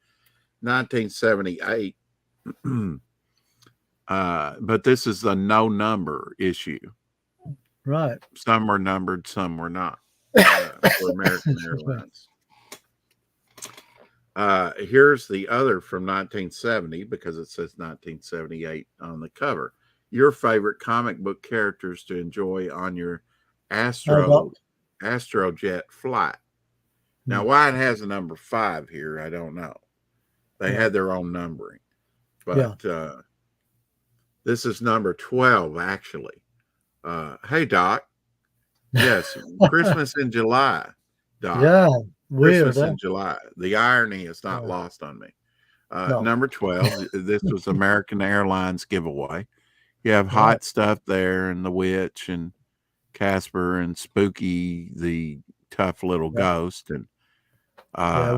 1978. But this is the no number issue. Right. Some were numbered, some were not. For American Airlines. Here's the other from 1970 because it says 1978 on the cover. Your favorite comic book characters to enjoy on your Astrojet flight. Now, why it has a number 5 here, I don't know. They had their own numbering. But this is number 12, actually. Hey, Doc. Yes, Christmas in July, Doc. Yeah, weird. Christmas in July. The irony is not lost on me. No. Number 12, this was American Airlines giveaway. You have hot stuff there, and the witch, and Casper, and Spooky, the tough little ghost, and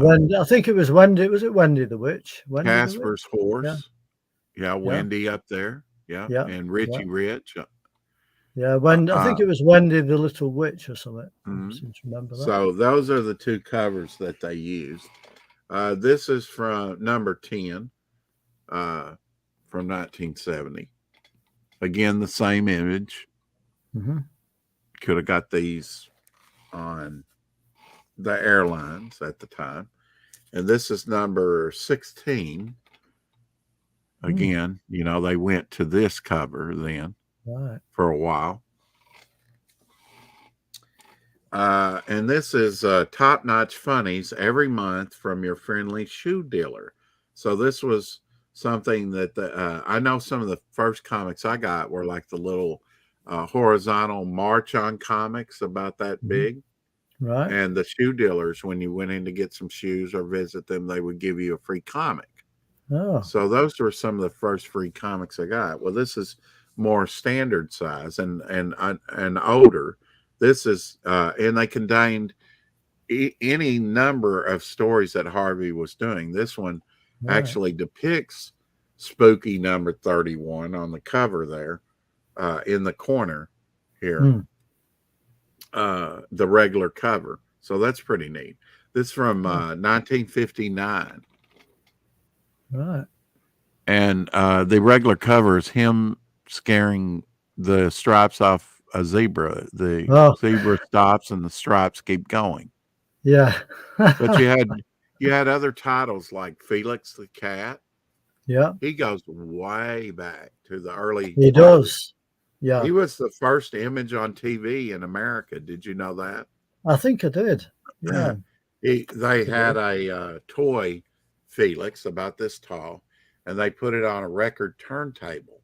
Wendy, I think it was Wendy. Was it Wendy the witch? Wendy Casper's the witch? horse. Yeah, Wendy up there. Yeah, and Richie Rich. Yeah, I think it was Wendy the little witch or something. I seem to remember that. So those are the two covers that they used. This is from number 10 from 1970. Again, the same image. Could have got these on the airlines at the time. And this is number 16. Again, they went to this cover then for a while. And this is top-notch funnies every month from your friendly shoe dealer. So this was something that I know some of the first comics I got were like the little horizontal March on comics about that big. Right. And the shoe dealers, when you went in to get some shoes or visit them, they would give you a free comic. Oh. So those were some of the first free comics I got. Well, this is more standard size and older. This is and they contained any number of stories that Harvey was doing. This one actually depicts Spooky number 31 on the cover there in the corner here. The regular cover. So that's pretty neat. This is from 1959. Right. And the regular cover is him scaring the stripes off a zebra. The zebra stops and the stripes keep going. Yeah. But you had other titles like Felix the Cat. Yeah. He goes way back to the early. He does. Yeah. He was the first image on TV in America. Did you know that? I think I did. Yeah. They had a toy, Felix, about this tall, and they put it on a record turntable.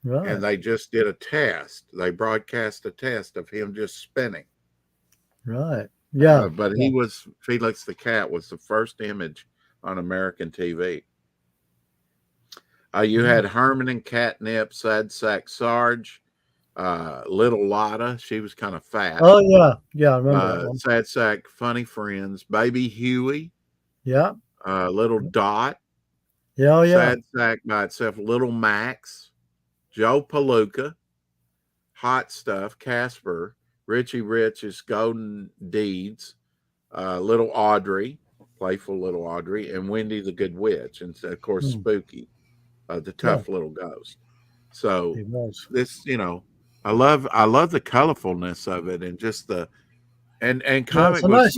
Right. And they just did a test. They broadcast a test of him just spinning. Right. Yeah. But he was, Felix the Cat was the first image on American TV. You had Herman and Catnip, Sad Sack Sarge, Little Lotta. She was kind of fat. Oh, yeah. Yeah, I remember that one. Sad Sack, Funny Friends, Baby Huey. Yeah. Little Dot. Yeah, oh, yeah. Sad Sack by itself, Little Max, Joe Palooka, Hot Stuff, Casper, Richie Rich's Golden Deeds, Little Audrey, playful Little Audrey, and Wendy the Good Witch, and of course Spooky, the tough little ghost. So this, I love the colorfulness of it, and just the and comic books.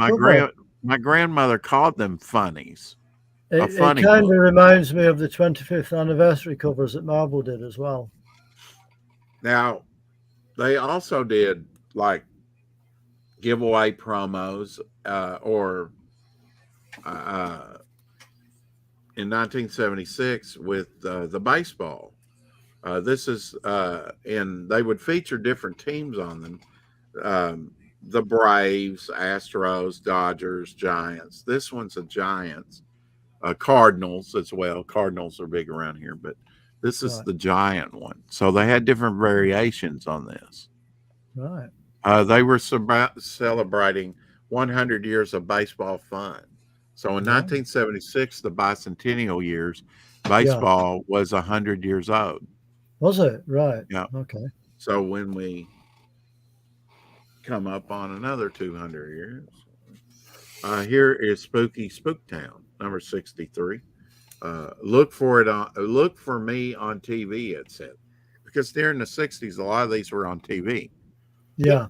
My grandmother called them funnies. It kind of reminds me of the 25th anniversary covers that Marvel did as well. Now, they also did like giveaway promos, or in 1976 with the baseball. This is and they would feature different teams on them. The Braves, Astros, Dodgers, Giants. This one's a Giants. Cardinals as well. Cardinals are big around here, but this is the giant one. So they had different variations on this. Right. They were celebrating 100 years of baseball fun. So in 1976, the bicentennial years, baseball was 100 years old. Was it? Right. Yeah. Okay. So when we come up on another 200 years, here is Spooky Spooktown, number 63. Look for me on TV, it said, because during the 60s, a lot of these were on TV. Yeah.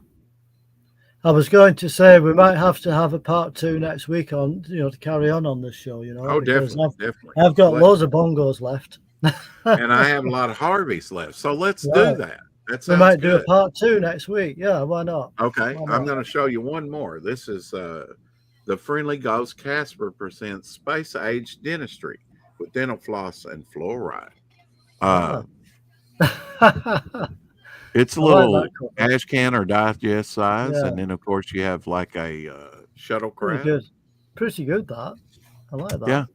I was going to say we might have to have a part 2 next week on, to carry on this show, Oh, definitely. I've got loads of bongos left. And I have a lot of Harveys left. So let's do that. We might do a part 2 next week. Yeah, why not? Okay. I'm going to show you one more. This is The Friendly Ghost Casper presents Space Age Dentistry with dental floss and fluoride. It's a little ash can or digest size, and then of course you have like a shuttlecraft. Pretty good that. I like that.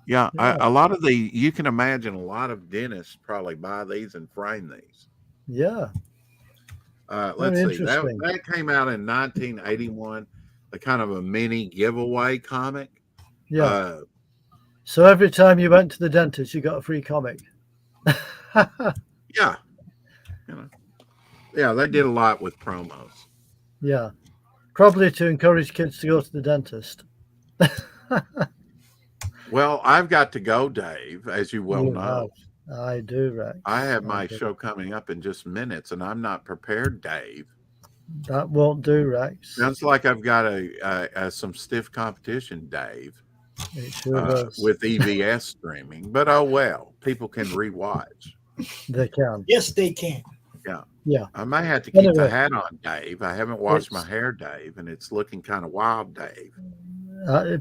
Yeah. A lot of you can imagine a lot of dentists probably buy these and frame these. Yeah. Let's see. That came out in 1981. A kind of a mini giveaway comic. Yeah. So every time you went to the dentist, you got a free comic. Yeah. Yeah, they did a lot with promos. Yeah. Probably to encourage kids to go to the dentist. Well, I've got to go, Dave, as you well know. I do, Rex. I have my show coming up in just minutes, and I'm not prepared, Dave. That won't do, Rex. Sounds like I've got some stiff competition, Dave. It sure does. With EVS streaming, but oh well, people can rewatch. They can. Yes, they can. Yeah. I may have to keep the hat on, Dave. I haven't washed my hair, Dave, and it's looking kind of wild, Dave.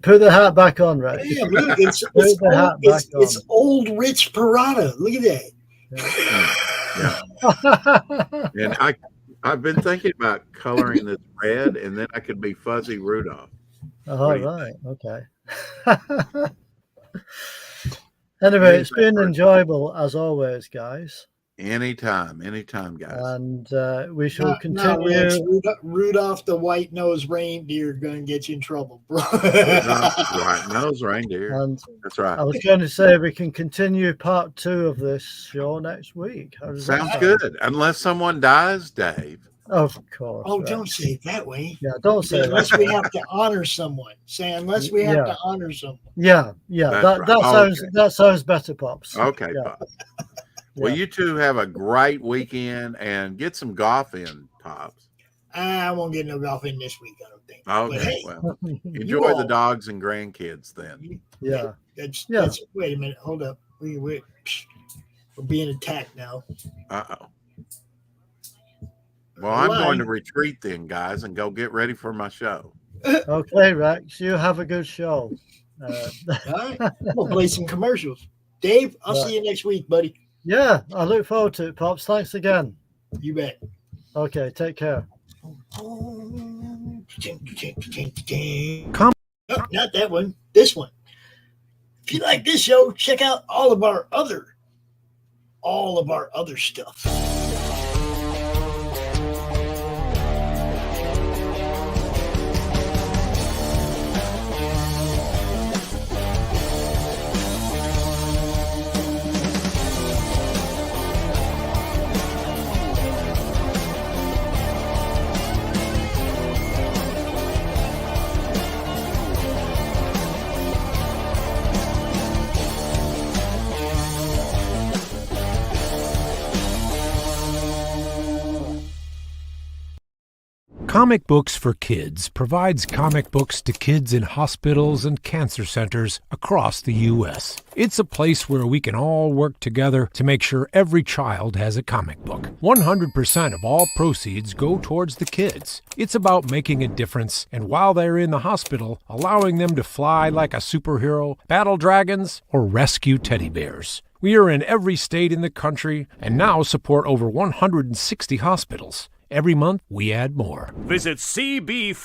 Put the hat back on, Rex. Damn, look, it's old Rich Perotta. Look at that. Yeah. And I've been thinking about coloring this red, and then I could be Fuzzy Rudolph. Oh, right. Okay. Anyway, it's been enjoyable as always, guys. Anytime, guys. And we shall continue. Rudolph the white-nosed reindeer going to get you in trouble, bro. White-nosed reindeer. And that's right. I was going to say we can continue part 2 of this show next week. Sounds good. Unless someone dies, Dave. Of course. Oh, don't say it that way. Yeah, don't say unless we have to honor someone. Say unless we have to honor someone. Yeah. That sounds better, Pops. Okay, Pops. Well, you two have a great weekend and get some golf in, Pops. I won't get no golf in this week, I don't think. Okay, well, enjoy the dogs and grandkids then. Yeah. That's, wait a minute. Hold up. We're being attacked now. Uh-oh. Well, I'm going to retreat then, guys, and go get ready for my show. Okay, Rex, you have a good show. All right. We'll play some commercials. Dave, I'll see you next week, buddy. Yeah, I look forward to it, Pops. Thanks again. You bet. Okay, take care. Oh, not that one. This one. If you like this show, check out all of our other stuff. Comic Books for Kids provides comic books to kids in hospitals and cancer centers across the U.S. It's a place where we can all work together to make sure every child has a comic book. 100% of all proceeds go towards the kids. It's about making a difference, and while they're in the hospital, allowing them to fly like a superhero, battle dragons, or rescue teddy bears. We are in every state in the country and now support over 160 hospitals. Every month, we add more. Visit CB4